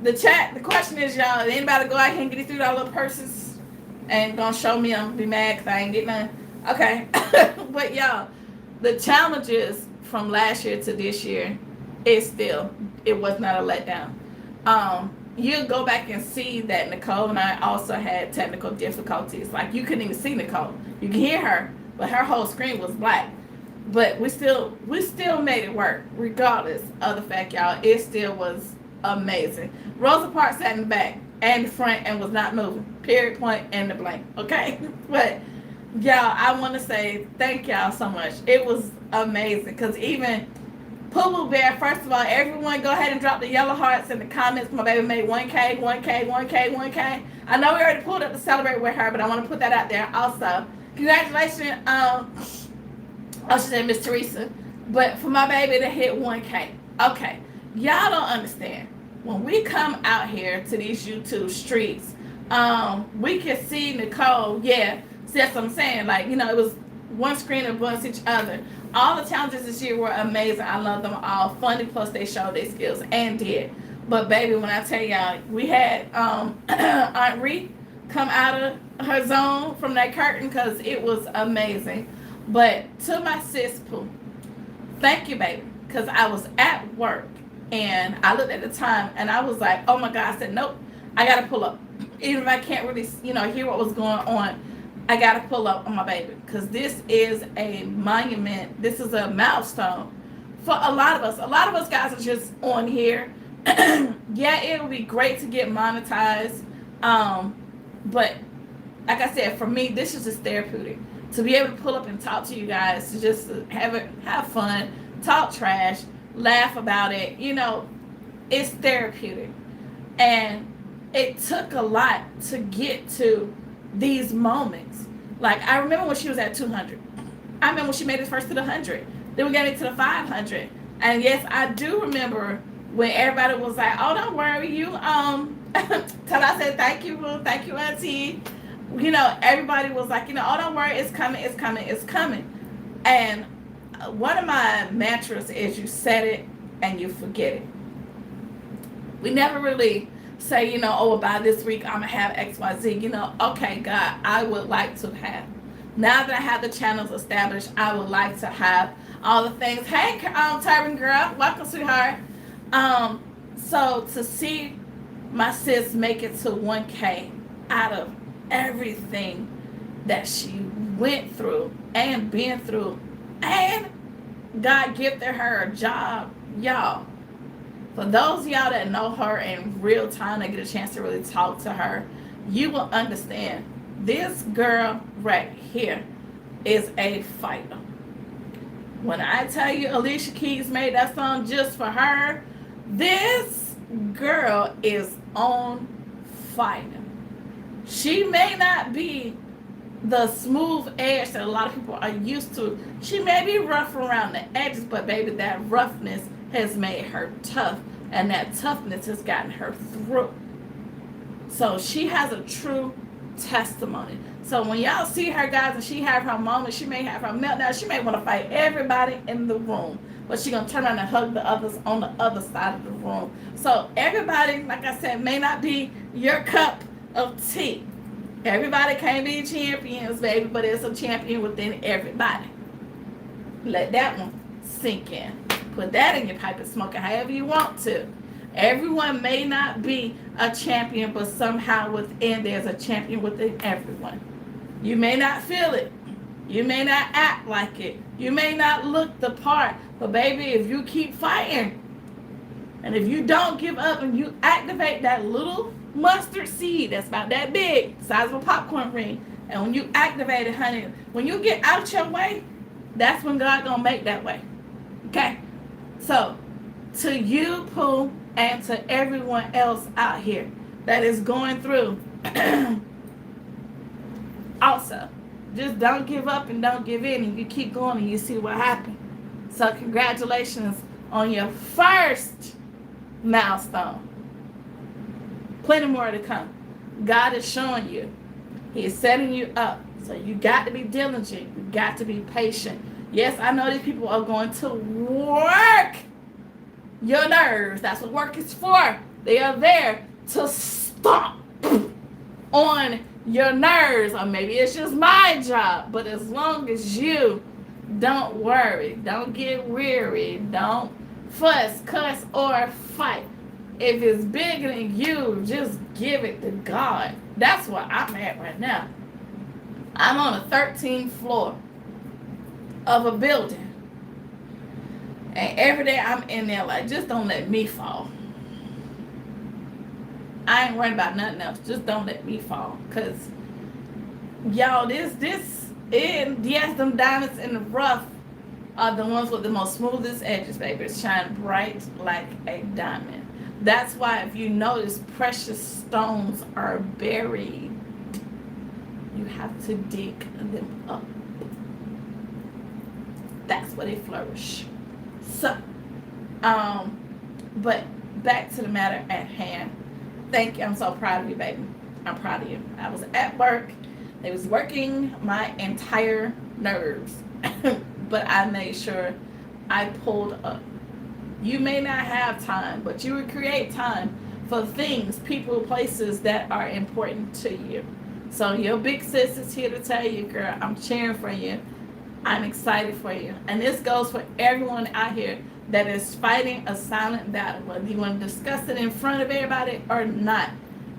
the question is, y'all, anybody go out here and get these $3 purses and gonna show me I'm gonna be mad because I ain't get none? Okay. But y'all, the challenges from last year to this year, it was not a letdown. You'll go back and see that Nicole and I also had technical difficulties. Like, you couldn't even see Nicole. You can hear her, but her whole screen was black. But we still made it work, regardless of the fact, y'all. It still was amazing. Rosa Parks sat in the back and the front and was not moving. Period, point, and the blank. Okay? But y'all, I want to say thank y'all so much. It was amazing. Because even Poo Bear, first of all, everyone go ahead and drop the yellow hearts in the comments. My baby made 1K, 1K, 1K, 1K. I know we already pulled up to celebrate with her, but I want to put that out there also. Congratulations, I should say Miss Teresa. But for my baby to hit 1K. Okay. Y'all don't understand. When we come out here to these YouTube streets, we can see Nicole, yeah, see, that's what I'm saying. Like, you know, it was one screen against each other. All the challenges this year were amazing. I love them all. Funny, plus they showed their skills and did. But baby, when I tell y'all, we had Aunt Ree come out of her zone from that curtain because it was amazing. But to my sis Pooh, thank you, baby, because I was at work and I looked at the time and I was like, oh my God, I said, nope, I got to pull up. Even if I can't really, hear what was going on, I got to pull up on my baby because this is a monument. This is a milestone for a lot of us. A lot of us guys are just on here. Yeah, it would be great to get monetized. But like I said, for me, this is just therapeutic. To be able to pull up and talk to you guys, to just have fun, talk trash, laugh about it, it's therapeutic. And it took a lot to get to these moments. Like, I remember when she was at 200. I remember when she made it first to the 100. Then we got it to the 500. And yes, I do remember when everybody was like, oh, don't worry, you, till I said, thank you, auntie. Everybody was like, oh, don't worry, it's coming. And one of my mantras is you set it and you forget it. We never really say, oh, by this week I'm going to have XYZ. Okay, God, I would like to have. Now that I have the channels established, I would like to have all the things. Hey, Tyron girl, welcome, sweetheart. So to see my sis make it to 1K out of everything that she went through and been through, and God gifted her a job, y'all. For those of y'all that know her in real time, that get a chance to really talk to her, you will understand this girl right here is a fighter. When I tell you Alicia Keys made that song just for her, this girl is on fire. She may not be the smooth edge that a lot of people are used to. She may be rough around the edges, but baby, that roughness has made her tough, and that toughness has gotten her through. So she has a true testimony. So when y'all see her, guys, and she have her moment, she may have her meltdown, she may want to fight everybody in the room, but she's going to turn around and hug the others on the other side of the room. So everybody, like I said, may not be your cup of tea. Everybody can't be champions, baby, but there's a champion within everybody. Let that one sink in. Put that in your pipe and smoke it however you want to. Everyone may not be a champion, but somehow within there's a champion within everyone. You may not feel it. You may not act like it. You may not look the part. But baby, if you keep fighting, and if you don't give up and you activate that little mustard seed that's about that big, size of a popcorn ring, and when you activate it, honey, when you get out your way, that's when God gonna make that way. Okay? So, to you, Pooh, and to everyone else out here that is going through, also, just don't give up and don't give in, and you keep going and you see what happens. So, congratulations on your first milestone. Plenty more to come. God is showing you. He is setting you up. So you got to be diligent. You got to be patient. Yes, I know these people are going to work your nerves. That's what work is for. They are there to stomp on your nerves. Or maybe it's just my job. But as long as you don't worry, don't get weary, don't fuss, cuss, or fight. If it's bigger than you, just give it to God. That's where I'm at right now. I'm on the 13th floor of a building. And every day I'm in there like, just don't let me fall. I ain't worried about nothing else. Just don't let me fall. Because, y'all, yes, them diamonds in the rough are the ones with the most smoothest edges, baby. It shine bright like a diamond. That's why if you notice, precious stones are buried. You have to dig them up. That's where they flourish. So, but back to the matter at hand. Thank you. I'm so proud of you, baby. I'm proud of you. I was at work. They was working my entire nerves. But I made sure I pulled up. You may not have time, but you will create time for things, people, places that are important to you. So your big sis is here to tell you, girl, I'm cheering for you. I'm excited for you. And this goes for everyone out here that is fighting a silent battle, whether you want to discuss it in front of everybody or not.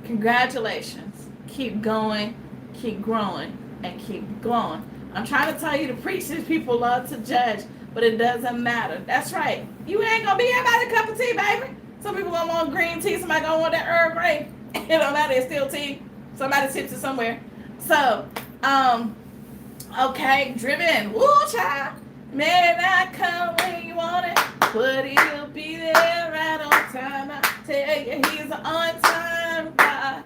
Congratulations. Keep going, keep growing, and keep going. I'm trying to tell you to preach. These people love to judge, but it doesn't matter. That's right. You ain't gonna be everybody a cup of tea, baby. Some people gonna want green tea. Somebody gonna want that Earl Grey. It don't matter. It's still tea. Somebody tips it somewhere. So, okay, driven. Woo, child. May not come when you want it, but he'll be there right on time. I tell you, he's an on-time guy.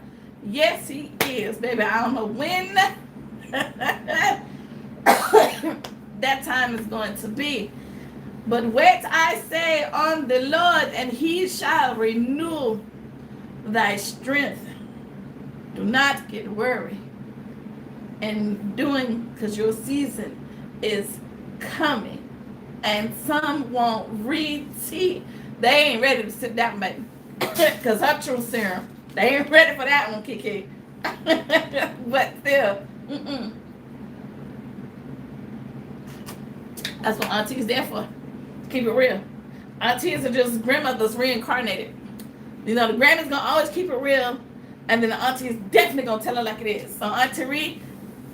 Yes, he is, baby. I don't know when that time is going to be. But wait, I say, on the Lord, and he shall renew thy strength. Do not get worried in doing, because your season is coming. And some won't read tea. They ain't ready to sit down, baby. Because her truth serum, they ain't ready for that one, Kiki. But still, that's what auntie's there for. Keep it real. Aunties are just grandmothers reincarnated. You know, the grandma's gonna always keep it real, and then the auntie is definitely gonna tell her like it is. So Auntie Ree,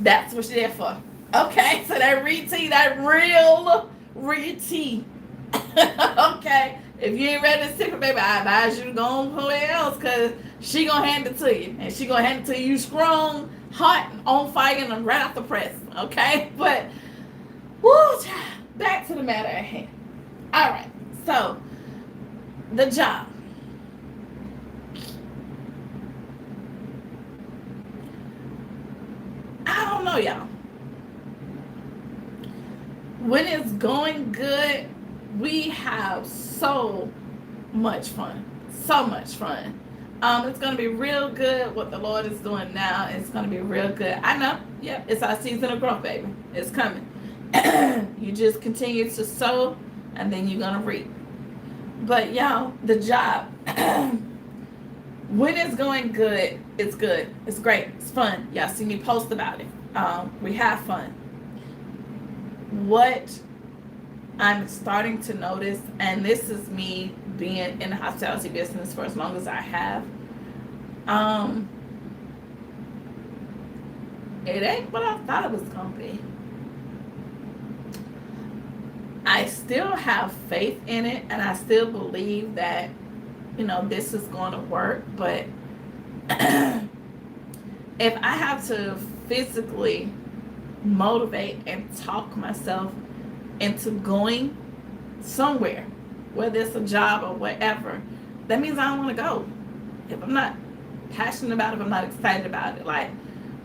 that's what she's there for. Okay, so that Ree tea, that real Ree tea. Okay, if you ain't ready to sip it, baby, I advise you to go on somewhere else, because she gonna hand it to you, and she gonna hand it to you strong, hot, on fire, and right off the press. Okay, but woo, back to the matter at hand. All right, so the job. I don't know, y'all. When it's going good, we have so much fun. So much fun. It's going to be real good. What the Lord is doing now, it's going to be real good. I know. Yep, it's our season of growth, baby. It's coming. You just continue to sow, and then you're going to reap. But, y'all, the job. When it's going good, it's good. It's great. It's fun. Y'all see me post about it. We have fun. What I'm starting to notice, and this is me being in the hospitality business for as long as I have, it ain't what I thought it was going to be. I still have faith in it, and I still believe that, you know, this is going to work. But if I have to physically motivate and talk myself into going, somewhere, whether it's a job or whatever, that means I don't want to go. If I'm not passionate about it, if I'm not excited about it. Like,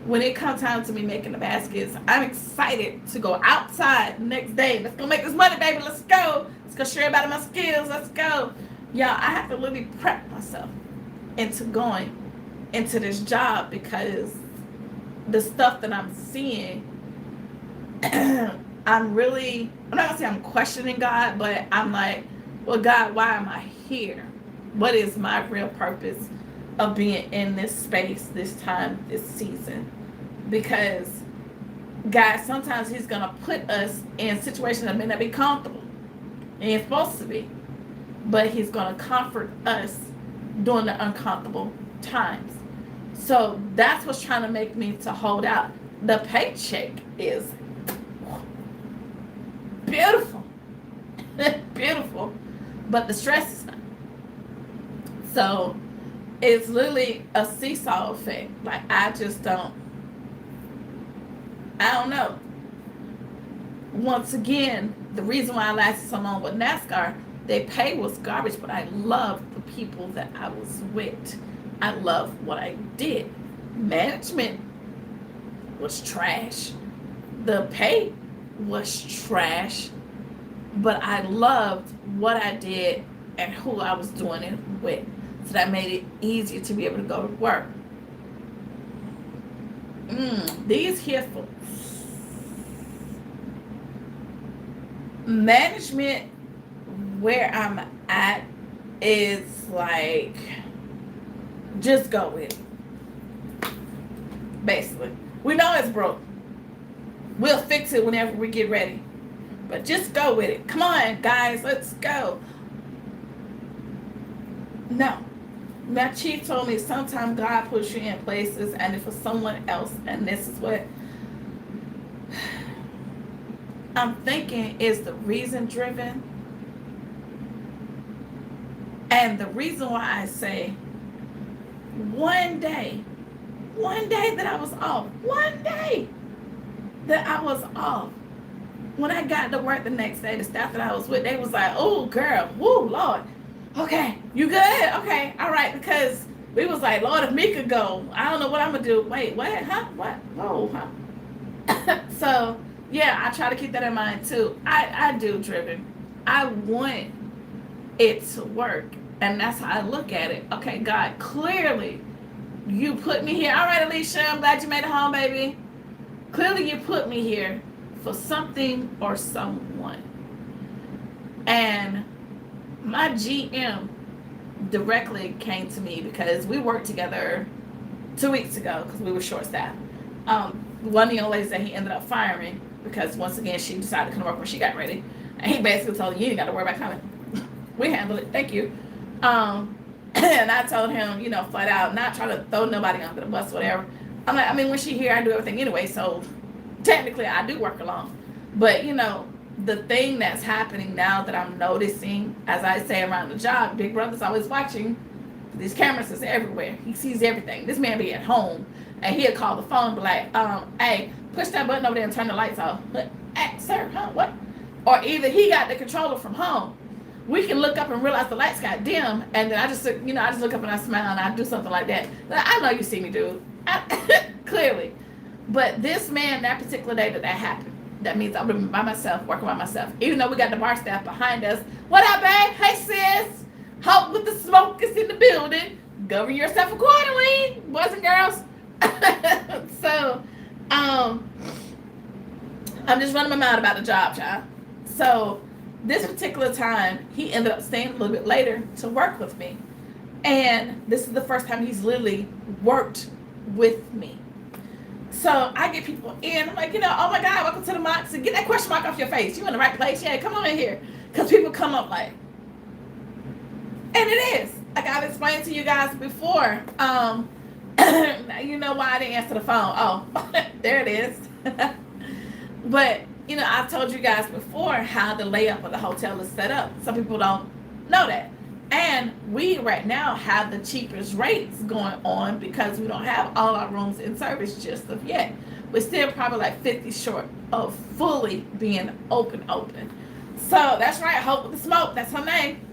when it comes time to me making the baskets, I'm excited to go outside the next day. Let's go make this money, baby. Let's go. Let's go share about my skills. Let's go. Y'all, I have to really prep myself into going into this job, because the stuff that I'm seeing, I'm not gonna say I'm questioning God, but I'm like, well, God, why am I here? What is my real purpose of being in this space, this time, this season? Because God, sometimes he's gonna put us in situations that may not be comfortable. He ain't supposed to be, but he's gonna comfort us during the uncomfortable times. So that's what's trying to make me to hold out. The paycheck is beautiful, beautiful, but the stress is not. So it's literally a seesaw effect. Like, I don't know. Once again, the reason why I lasted so long with NASCAR, their pay was garbage, but I loved the people that I was with. I loved what I did. Management was trash. The pay was trash, but I loved what I did and who I was doing it with. So that made it easier to be able to go to work. These here for management, where I'm at, is like, just go with it. Basically, we know it's broke. We'll fix it whenever we get ready. But just go with it. Come on, guys, let's go. No. My chief told me sometimes God puts you in places and it's for someone else, and this is what I'm thinking is the reason driven. And the reason why I say one day that I was off, when I got to work the next day, the staff that I was with, they was like, oh, girl, woo, Lord. Okay, you good? Okay, all right, because we was like, Lord, if me could go, I don't know what I'm going to do. Wait, what? Huh? What? Whoa, huh? So, yeah, I try to keep that in mind, too. I do driven. I want it to work, and that's how I look at it. Okay, God, clearly, you put me here. All right, Alicia, I'm glad you made it home, baby. Clearly, you put me here for something or someone. And my GM directly came to me because we worked together 2 weeks ago because we were short-staffed. One of the young ladies that he ended up firing because, once again, she decided to come to work when she got ready. And he basically told her, you ain't got to worry about coming. We handle it. Thank you. And I told him, flat out, not trying to throw nobody under the bus, whatever. I'm like, when she's here, I do everything anyway, so technically I do work alone. But, the thing that's happening now that I'm noticing, as I say around the job, Big Brother's always watching. These cameras is everywhere. He sees everything. This man be at home, and he'll call the phone and be like, hey, push that button over there and turn the lights off. Hey, sir, huh, what? Or either he got the controller from home. We can look up and realize the lights got dim, and then I just look up and I smile and I do something like that. I know you see me, dude. Clearly. But this man, that particular day that happened, that means I've been by myself, working by myself. Even though we got the bar staff behind us. What up, babe? Hey, sis. Hope with the smoke is in the building. Govern yourself accordingly, boys and girls. So, I'm just running my mouth about the job, child. So, this particular time, he ended up staying a little bit later to work with me. And this is the first time he's literally worked with me. So I get people in. I'm like, oh my God, welcome to the Mox. Get that question mark off your face. You in the right place? Yeah, come on in here. Because people come up like, and it is. Like I've explained to you guys before. You know why I didn't answer the phone. Oh, there it is. But, I've told you guys before how the layup of the hotel is set up. Some people don't know that. And we right now have the cheapest rates going on because we don't have all our rooms in service just of yet. We're still probably like 50 short of fully being open. So that's right, Hope with the Smoke. That's her name.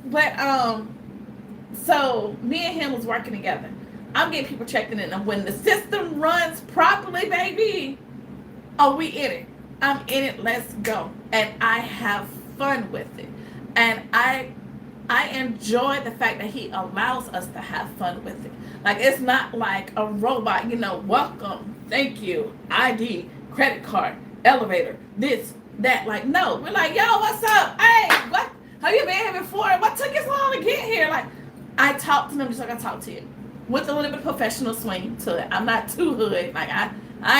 But so me and him was working together. I'm getting people checking in, and when the system runs properly, baby, oh, we in it. I'm in it. Let's go, and I have fun with it, and I enjoy the fact that he allows us to have fun with it. Like, it's not like a robot, welcome, thank you, ID, credit card, elevator, this, that. Like, no, we're like, yo, what's up? Hey, what? Have you been here before? What took you so long to get here? Like, I talk to them just like I talk to you, with a little bit of professional swing to it. I'm not too hood. Like, I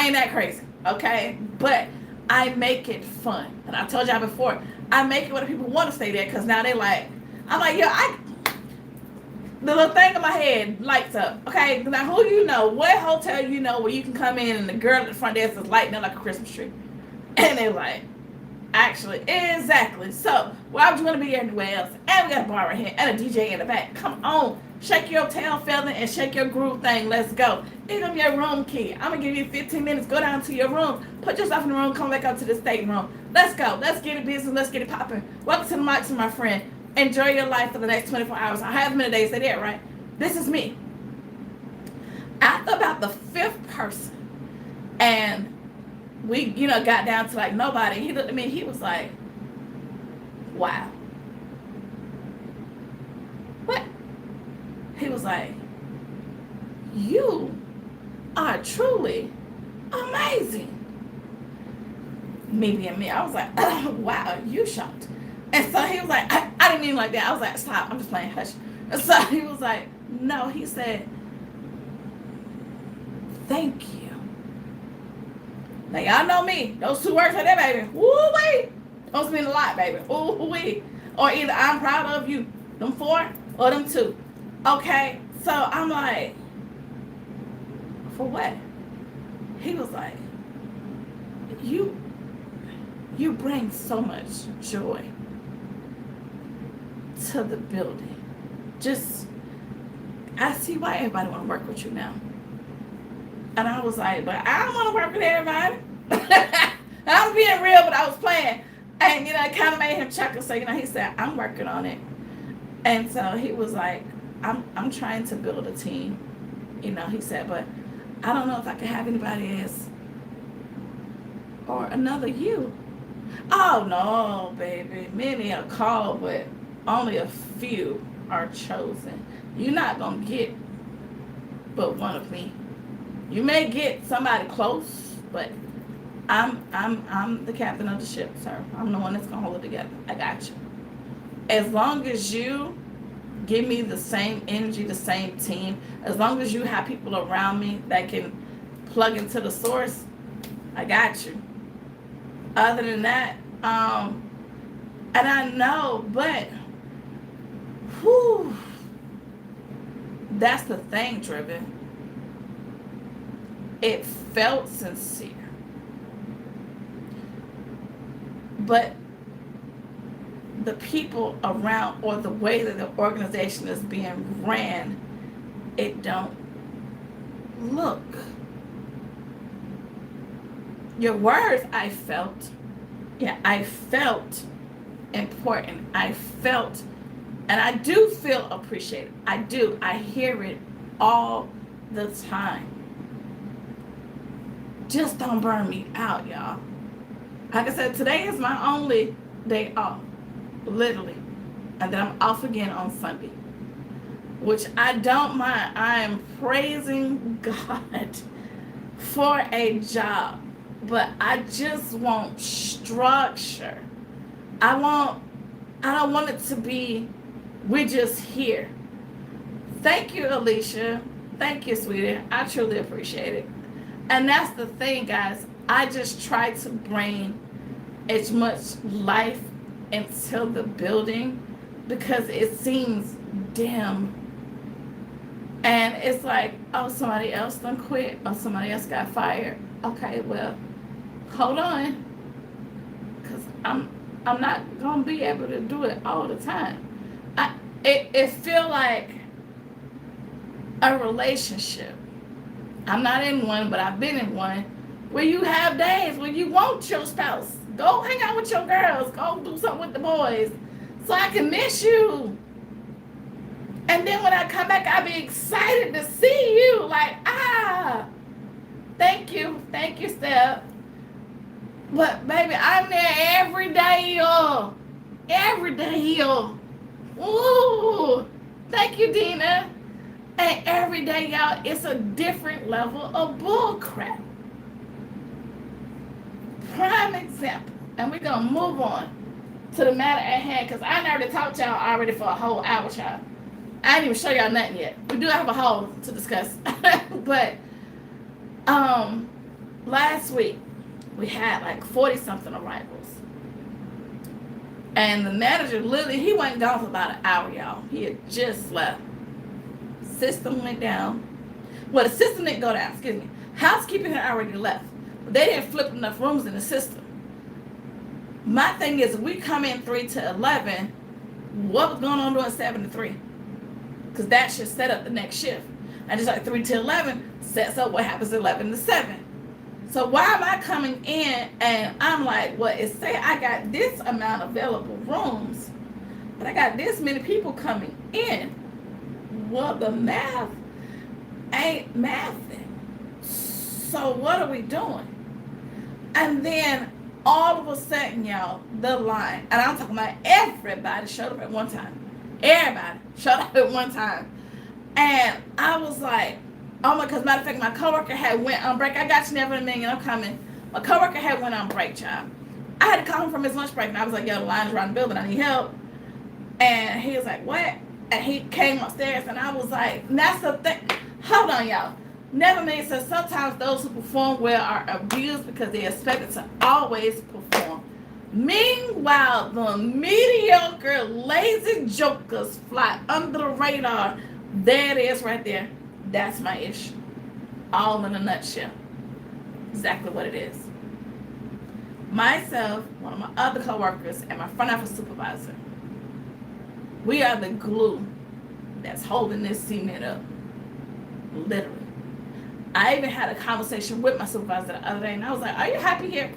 ain't that crazy, okay? But I make it fun. And I told y'all before, I make it where the people want to stay there, because now they like, I'm like, yo, the little thing in my head lights up. Okay, now who what hotel where you can come in and the girl at the front desk is lighting up like a Christmas tree? And they're like, actually, exactly. So, why would you want to be anywhere else? And we got a bar right here and a DJ in the back. Come on, shake your tail feather and shake your groove thing. Let's go. Give them your room key. I'm going to give you 15 minutes. Go down to your room. Put yourself in the room. Come back up to the state room. Let's go. Let's get it business. Let's get it popping. Welcome to the mic, to my friend. Enjoy your life for the next 24 hours. I have many days. Say that, right? This is me. After about the 5th person, and we, got down to like nobody, he looked at me and he was like, wow. What? He was like, you are truly amazing. Me being me, I was like, oh, wow, you shocked. And so he was like, I didn't mean like that. I was like, stop, I'm just playing, hush. And so he was like, no, he said, thank you. Now, y'all know me. Those 2 words right there, baby. Woo-wee. Those mean a lot, baby. Woo-wee. Or either I'm proud of you, them 4, or them 2. Okay? So I'm like, for what? He was like, you bring so much joy to the building. I see why everybody want to work with you now. And I was like, but I don't want to work with everybody. I was being real, but I was playing. And, it kind of made him chuckle. So, he said, I'm working on it. And so he was like, I'm trying to build a team. He said, but I don't know if I can have anybody else or another you. Oh, no, baby. Many are called, but only a few are chosen. You're not going to get but one of me. You may get somebody close, but I'm the captain of the ship, sir. I'm the one that's going to hold it together. I got you. As long as you give me the same energy, the same team, as long as you have people around me that can plug into the source, I got you. Other than that, and I know, but whew, that's the thing, Driven. It felt sincere. But the people around, or the way that the organization is being ran, it don't look. Your words, I felt. Yeah, I felt important. I felt, and I do feel appreciated. I do. I hear it all the time. Just don't burn me out, y'all. Like I said, today is my only day off, literally. And then I'm off again on Sunday, which I don't mind. I am praising God for a job, but I just want structure. I don't want it to be, we're just here. Thank you, Alicia. Thank you, sweetie. I truly appreciate it. And that's the thing, guys. I just try to bring as much life into the building because it seems dim. And it's like, oh, somebody else done quit, or somebody else got fired. Okay, well, hold on. Because I'm not going to be able to do it all the time. It feel like a relationship. I'm not in one, but I've been in one, where you have days where you want your spouse Go hang out with your girls. Go do something with the boys. So I can miss you. And then when I come back, I'll be excited to see you. Like, thank you. Thank you, Steph. But, baby, I'm there every day, y'all. Every day, y'all. Ooh. Thank you, Dina. And every day, y'all, it's a different level of bull crap. Prime example. And we're going to move on to the matter at hand, because I already talked to y'all already for a whole hour, child. I didn't even show y'all nothing yet. We do have a whole to discuss. But last week, we had like 40-something arrivals. And the manager, literally, he wasn't gone for about an hour, y'all. He had just left. System went down. Well, the system didn't go down, excuse me. Housekeeping had already left. But they didn't flip enough rooms in the system. My thing is, we come in 3 to 11, what was going on during 7 to 3? Because that should set up the next shift. And just like 3 to 11 sets up what happens 11 to 7. So why am I coming in and I'm like, well, it say I got this amount of available rooms, but I got this many people coming in. Well, the math ain't mathing. So what are we doing? And then all of a sudden, y'all, the line, and I'm talking about everybody showed up at one time. Everybody showed up at one time. And I was like, oh my, because matter of fact, my coworker had went on break. I got you, never in a million, I'm coming. My coworker had went on break, child. I had to call him from his lunch break, and I was like, yo, the line's around the building, I need help. And he was like, what? And he came upstairs, and I was like, that's the thing. Hold on, y'all. Never made sense. Sometimes those who perform well are abused because they're expected to always perform. Meanwhile, the mediocre, lazy jokers fly under the radar. There it is right there. That's my issue. All in a nutshell. Exactly what it is. Myself, one of my other coworkers, and my front office supervisor, we are the glue that's holding this cement up. Literally. I even had a conversation with my supervisor the other day, and I was like, are you happy here?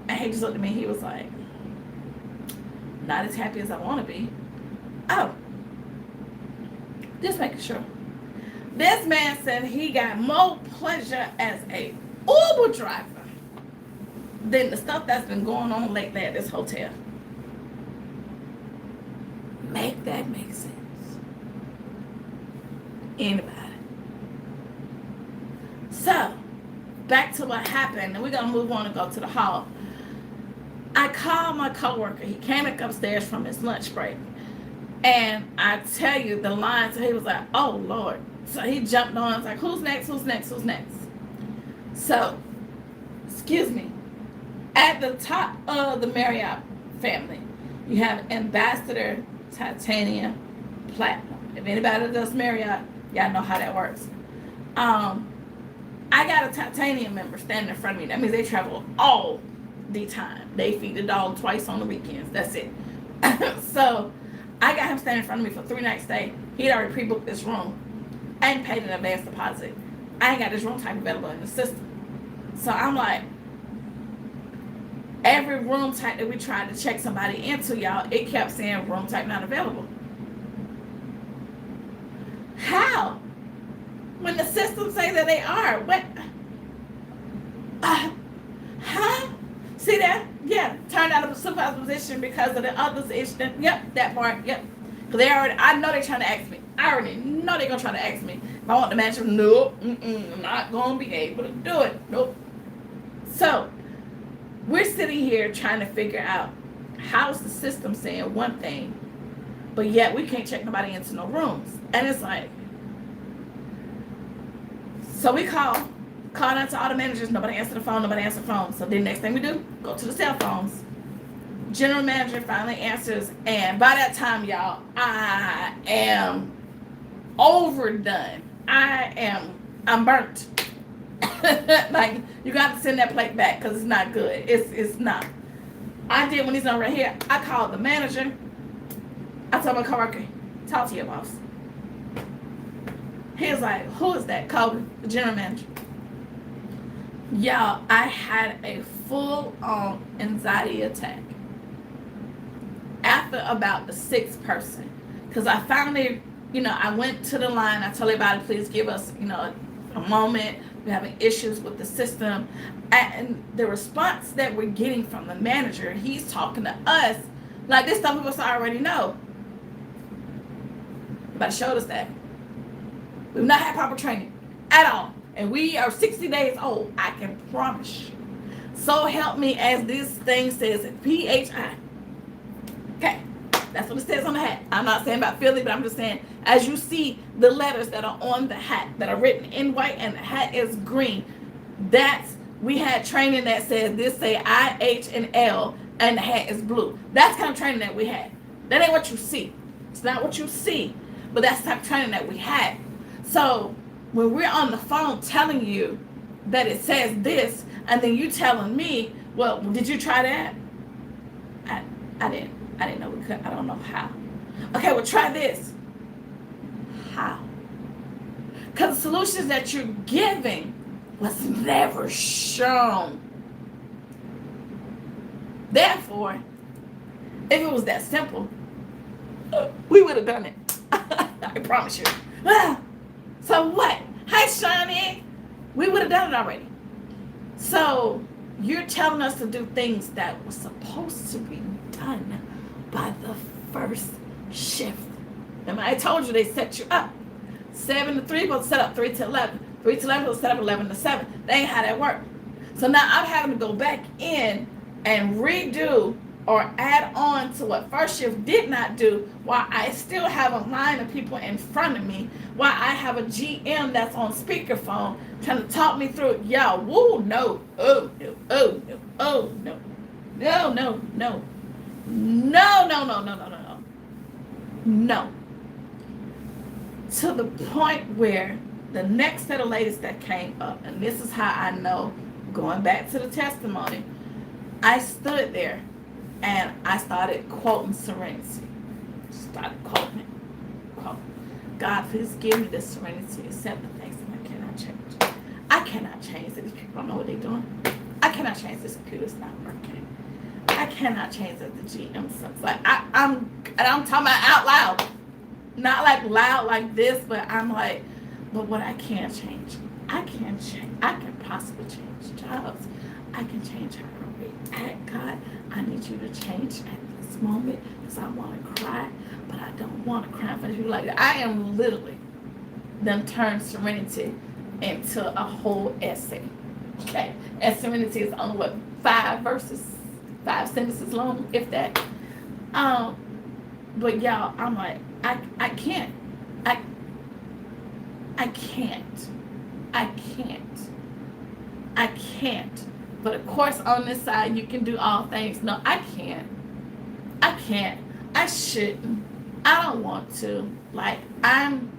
And he just looked at me, he was like, not as happy as I want to be. Oh, just making sure. This man said he got more pleasure as a Uber driver than the stuff that's been going on lately at this hotel. Make that make sense? Anybody? So, back to what happened, and we're going to move on and go to the hall. I called my coworker. He came back upstairs from his lunch break. And I tell you, the line, so he was like, oh, Lord. So he jumped on. I was like, who's next, who's next, who's next? So, excuse me. At the top of the Marriott family, you have Ambassador, Titanium, Platinum. If anybody does Marriott, y'all know how that works. I got a Titanium member standing in front of me. That means they travel all the time. They feed the dog twice on the weekends. That's it. So I got him standing in front of me for 3 nights stay. He'd already pre-booked this room. I ain't paid an advance deposit. I ain't got this room type available in the system. So I'm like, every room type that we tried to check somebody into, y'all, it kept saying room type not available. How? When the systems say that they are. What? Huh? See that? Yeah. Turned out of a supervisor position because of the others. Yep, that part. Yep. Because they already, I know they're trying to ask me. I already know they're going to try to ask me. If I want the manager, nope. I'm not going to be able to do it. Nope. So, we're sitting here trying to figure out how's the system saying one thing, but yet we can't check nobody into no rooms. And it's like, so we called out to all the managers. Nobody answered the phone. So then next thing we do, go to the cell phones. General manager finally answers. And by that time, y'all, I am overdone. I'm burnt. Like, you got to send that plate back because it's not good. It's not. I did when he's on right here. I called the manager. I told my coworker, talk to your boss. He was like, who is that? Called the general manager. Y'all, I had a full-on anxiety attack after about the sixth person. Because I finally, I went to the line. I told everybody, please give us, a moment. We're having issues with the system. And the response that we're getting from the manager, he's talking to us like this stuff we already know. Everybody showed us that. We've not had proper training at all. And we are 60 days old. I can promise you. So help me as this thing says, PHI. Okay. That's what it says on the hat. I'm not saying about Philly, but I'm just saying, as you see the letters that are on the hat that are written in white and the hat is green, we had training that says this say I, H, and L, and the hat is blue. That's the kind of training that we had. That ain't what you see. It's not what you see, but that's the type of training that we had. So when we're on the phone telling you that it says this, and then you telling me, well, did you try that? I didn't know we could. I don't know how. Okay, well, try this. How? Because the solutions that you're giving was never shown. Therefore, if it was that simple, we would have done it. I promise you. So what? Hi, Shawnee. We would have done it already. So you're telling us to do things that were supposed to be done by the first shift. Remember, I told you they set you up. 7 to 3 was set up 3 to 11. 3 to 11 was set up 11 to 7. That ain't how that worked. So now I'm having to go back in and redo or add on to what first shift did not do, while I still have a line of people in front of me, while I have a GM that's on speakerphone trying to talk me through it. Y'all, woo, no, oh, no, oh, no, oh, no, no, no, no. No. To the point where the next set of ladies that came up, and this is how I know, going back to the testimony, I stood there and I started quoting Serenity. Started quoting it. God, please give me the serenity to accept the things that I cannot change. I cannot change that these people don't know what they're doing. I cannot change this computer's not working. I cannot change that the GM sucks. Like I'm talking about out loud. Not like loud like this, but I'm like, but what I can change, I can change. I can possibly change jobs. I can change how I react. God, I need you to change at this moment because I want to cry, but I don't want to cry in front of people like that. I am literally done turned Serenity into a whole essay. Okay, and Serenity is only what 5 sentences long, if that. But y'all, I'm like, I can't. But of course, on this side, you can do all things. No, I can't. I shouldn't. I don't want to. Like, I'm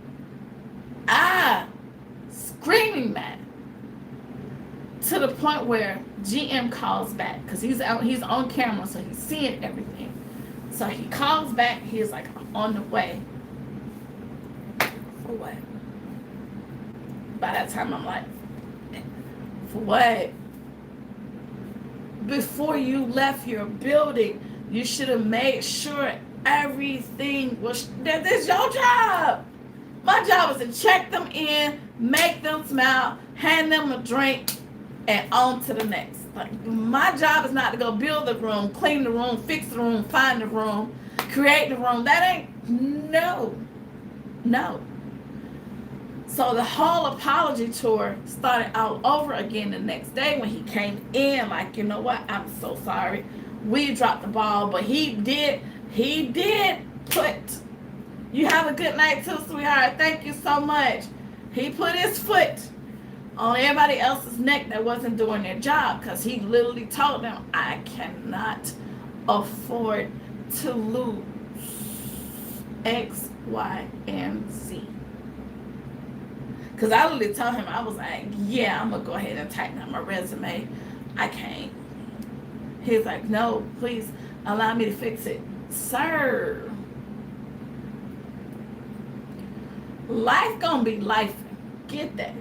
screaming mad to the point where GM calls back because he's on camera, so he's seeing everything. So he calls back. He's like, I'm on the way. For what? By that time, I'm like, for what? Before you left your building, you should have made sure everything was. This is your job. My job is to check them in, make them smile, hand them a drink, and on to the next. Like, my job is not to go build the room, clean the room, fix the room, find the room, create the room. That ain't, no. So the whole apology tour started all over again the next day when he came in, like, you know what, I'm so sorry. We dropped the ball, but he did put, you have a good night too, sweetheart. Thank you so much. He put his foot on everybody else's neck that wasn't doing their job, because he literally told them, I cannot afford to lose X, Y, and Z. Because I literally told him, I was like, yeah, I'm going to go ahead and tighten up my resume. I can't. He's like, no, please allow me to fix it. Sir, life gonna be life. Get that.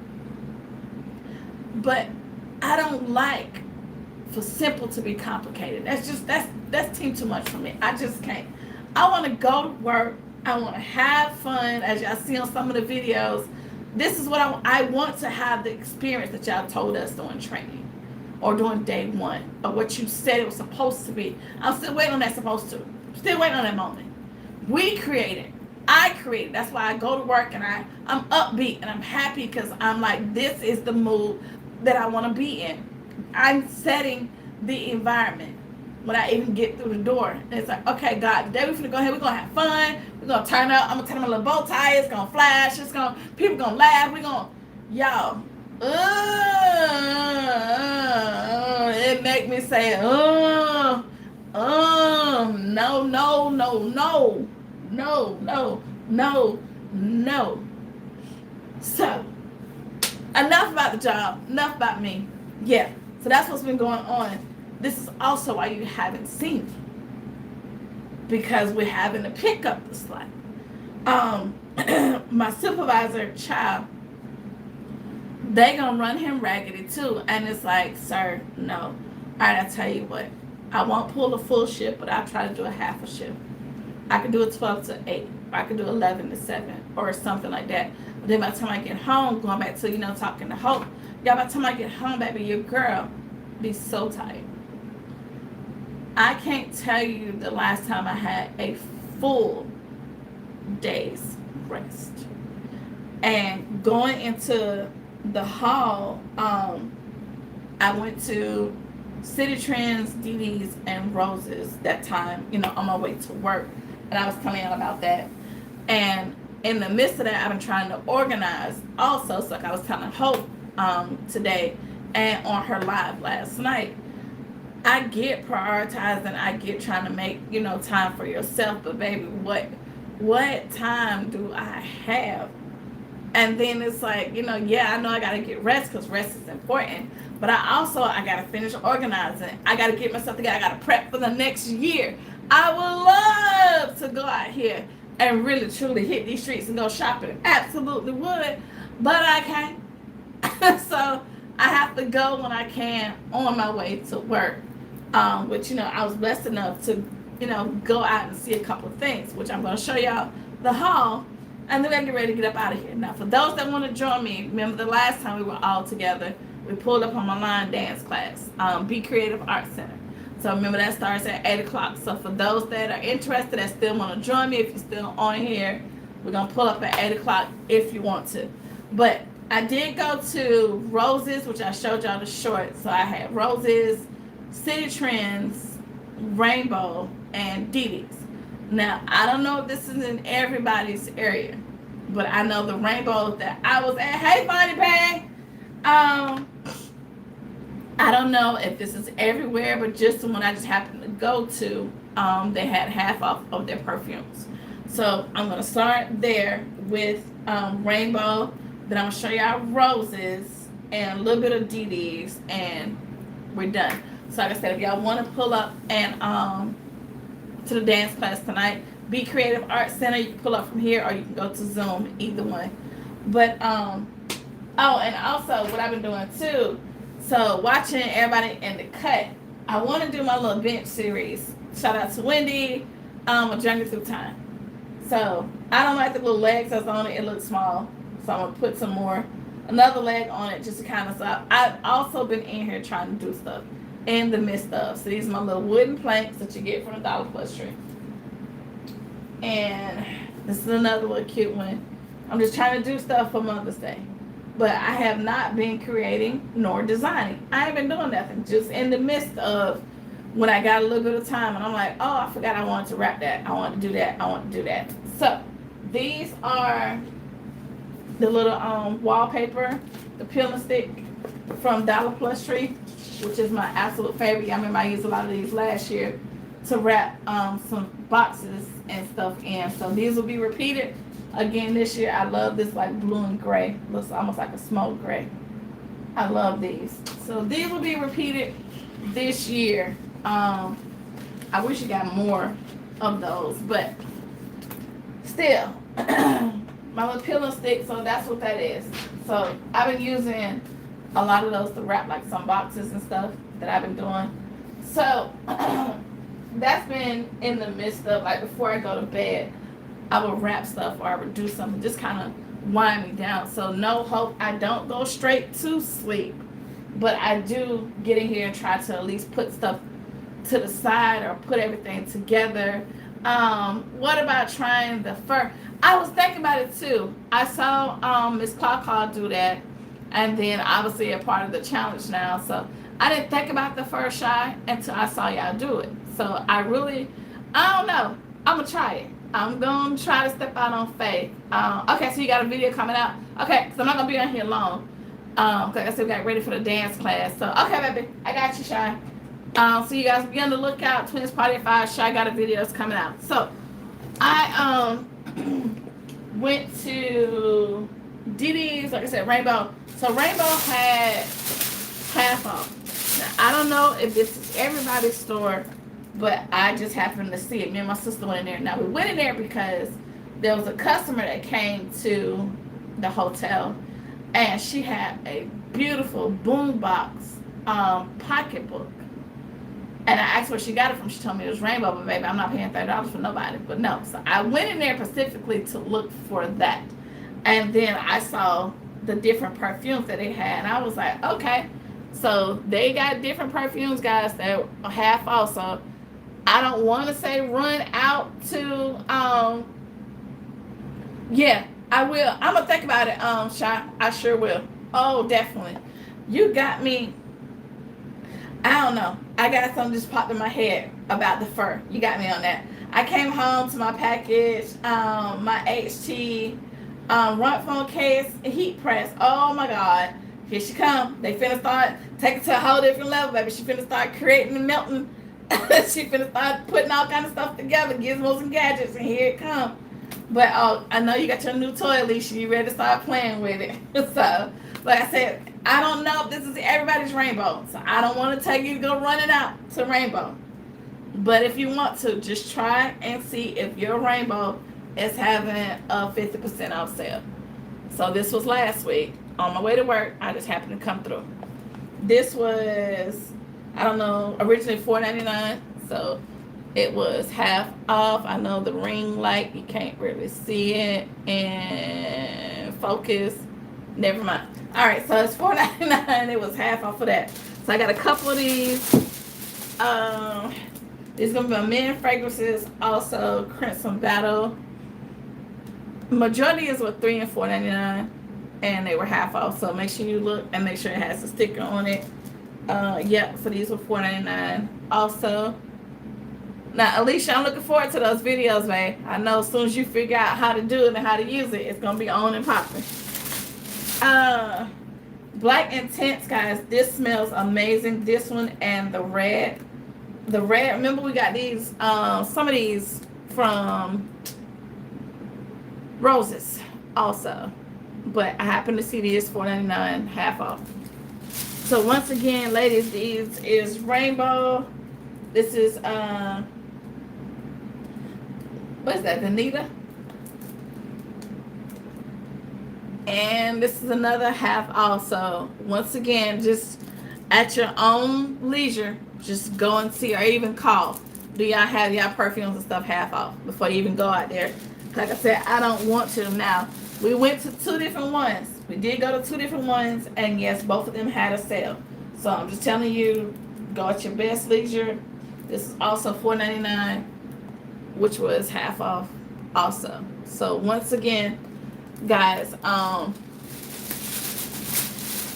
But I don't like for simple to be complicated. That's too much for me. I just can't. I want to go to work. I want to have fun. As y'all see on some of the videos, this is what I want to have the experience that y'all told us during training or during day one, or what you said it was supposed to be. I'm still waiting on that supposed to. Still waiting on that moment. We created. I created. That's why I go to work and I'm upbeat and I'm happy because I'm like, this is the mood that I want to be in. I'm setting the environment when I even get through the door. And it's like, okay, God, today we're gonna go ahead. We're gonna have fun. We're gonna turn up. I'm gonna turn on my little bow tie. It's gonna flash. People gonna laugh. We're gonna, y'all. It make me say, no. So, enough about the job. Enough about me. Yeah. So that's what's been going on. This is also why you haven't seen me, because we're having to pick up the slack. My supervisor, child, they gonna run him raggedy too, and it's like, sir, no. All right, I tell you what, I won't pull a full shift, but I'll try to do a half a shift. I can do a 12 to 8, or I can do 11 to 7, or something like that. But then by the time I get home, going back to, talking to Hope, y'all, by the time I get home, baby, your girl be so tired. I can't tell you the last time I had a full day's rest. And going into the hall, I went to City Trends, DD's, and Rose's that time, on my way to work. And I was telling y'all about that. And in the midst of that, I've been trying to organize also. So like I was telling Hope today and on her live last night, I get prioritized and I get trying to make, time for yourself. But baby, what time do I have? And then it's like, yeah, I know I got to get rest because rest is important. But I got to finish organizing. I got to get myself together. I got to prep for the next year. I would love to go out here and really, truly hit these streets and go shopping. Absolutely would. But I can't. So I have to go when I can on my way to work. Which, I was blessed enough to, go out and see a couple of things, which I'm going to show y'all the haul. And then I get ready to get up out of here. Now, for those that want to join me, remember the last time we were all together, we pulled up on my line dance class, Be Creative Arts Center. So remember that starts at 8 o'clock. So for those that are interested, that still want to join me, if you're still on here, we're going to pull up at 8 o'clock if you want to. But I did go to Rose's, which I showed y'all the short. So I had Rose's, City Trends, Rainbow, and DD's. Now, I don't know if this is in everybody's area, but I know the Rainbow that I was at. Hey, Bonnie Bang! I don't know if this is everywhere, but just the one I just happened to go to, they had half off of their perfumes. So I'm going to start there with Rainbow. Then I'm going to show y'all Roses and a little bit of DD's, and we're done. So like I said, if y'all want to pull up and to the dance class tonight, Be Creative Arts Center, you can pull up from here or you can go to Zoom, either one. But, oh, and also what I've been doing too, so watching everybody in the cut, I want to do my little bench series. Shout out to Wendy, a Journey Through Time. So I don't like the little legs that's on it. It looks small. So I'm going to put another leg on it just to kind of stop. I've also been in here trying to do stuff in the midst of. So these are my little wooden planks that you get from the Dollar Plus tree. And this is another little cute one. I'm just trying to do stuff for Mother's Day. But I have not been creating nor designing. I ain't been doing nothing. Just in the midst of when I got a little bit of time and I'm like, oh, I forgot I wanted to wrap that. I want to do that. I want to do that. So these are the little wallpaper, the peel and stick from Dollar Plus Tree, which is my absolute favorite. I remember I used a lot of these last year to wrap some boxes and stuff in. So these will be repeated again this year. I love this like blue and gray. Looks almost like a smoke gray. I love these. So these will be repeated this year. I wish you got more of those, but still, my little peel and stick. So that's what that is. So I've been using a lot of those to wrap like some boxes and stuff that I've been doing. So that's been in the midst of, like, before I go to bed, I will wrap stuff or I would do something, just kind of wind me down. So no hope, I don't go straight to sleep, but I do get in here and try to at least put stuff to the side or put everything together. What about trying the fur? I was thinking about it too. I saw Miss Claw do that, and then obviously a part of the challenge now. So I didn't think about the fur shy until I saw y'all do it. So I don't know. I'm gonna try it. I'm gonna try to step out on faith. Okay, so you got a video coming out. Okay, because I'm not gonna be on here long. Like I said, we got ready for the dance class. So okay, baby, I got you, Shy. So you guys be on the lookout. Twins Party at 5. Shy got a video that's coming out. So I went to DD's, like I said, Rainbow. So Rainbow had half off. Now, I don't know if this is everybody's store, but I just happened to see it. Me and my sister went in there. Now, we went in there because there was a customer that came to the hotel, and she had a beautiful boombox pocketbook. And I asked where she got it from. She told me it was Rainbow, but baby, I'm not paying $30 for nobody. But no, so I went in there specifically to look for that. And then I saw the different perfumes that they had, and I was like, okay. So they got different perfumes, guys, that are half off. So I don't want to say run out to, yeah, I will. I'm going to think about it, Shy. I sure will. Oh, definitely. You got me. I don't know. I got something just popped in my head about the fur. You got me on that. I came home to my package, my HT front phone case, heat press. Oh my God. Here she come. They finna start taking it to a whole different level, baby. She finna start creating and melting. She finna start putting all kind of stuff together, gizmos and gadgets, and here it come. But I know you got your new toy, Alicia. You ready to start playing with it. So, like I said, I don't know if this is everybody's Rainbow. So I don't want to tell you to go running out to Rainbow. But if you want to, just try and see if your Rainbow is having a 50% off sale. So this was last week. On my way to work, I just happened to come through. This was, I don't know, originally $4.99. So it was half off. I know the ring light, you can't really see it. And focus, never mind. All right, so it's $4.99. It was half off of that. So I got a couple of these. These gonna be my men fragrances. Also, Crimson Battle. Majority is with $3 and $4.99, and they were half off. So make sure you look and make sure it has a sticker on it. Yep. So these were $4.99. Also, now Alicia, I'm looking forward to those videos, babe. I know as soon as you figure out how to do it and how to use it, it's gonna be on and popping. Black Intense, guys. This smells amazing. This one and the red. The red. Remember we got these. Some of these from Roses also, but I happen to see these $4.99 half off. So once again, ladies, these is Rainbow. This is what is that, Vanita? And this is another half also. Once again, just at your own leisure, just go and see or even call. Do y'all have y'all perfumes and stuff half off before you even go out there? Like I said, I don't want to. Now, we went to 2 different ones. We did go to 2 different ones, and yes, both of them had a sale. So I'm just telling you, go at your best leisure. This is also $4.99, which was half off also. So once again, guys,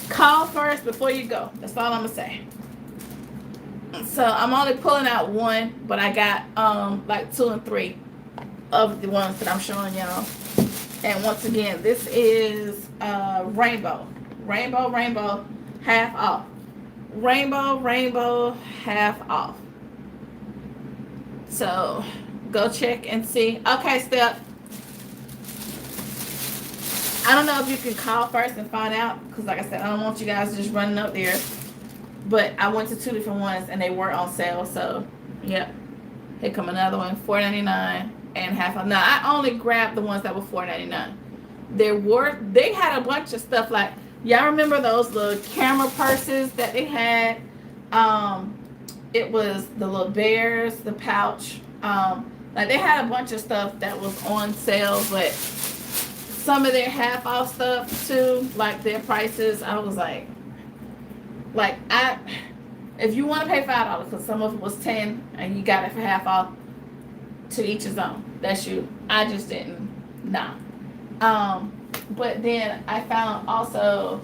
call first before you go. That's all I'm gonna say. So I'm only pulling out one, but I got like 2 and 3 of the ones that I'm showing y'all. And once again, this is Rainbow half off. Rainbow half off. So go check and see. Okay, Steph, I don't know if you can call first and find out, because like I said, I don't want you guys just running up there. But I went to 2 different ones and they were on sale. So yep, here come another one, $4.99 and half off. Now I only grabbed the ones that were $4.99. They had a bunch of stuff like Y'all remember those little camera purses that they had? It was the little bears, the pouch. Like they had a bunch of stuff that was on sale, but some of their half off stuff too, like their prices. I was like if you want to pay $5, because some of it was 10 and you got it for half off, to each his own. That's you. I just didn't. Nah. But then I found also,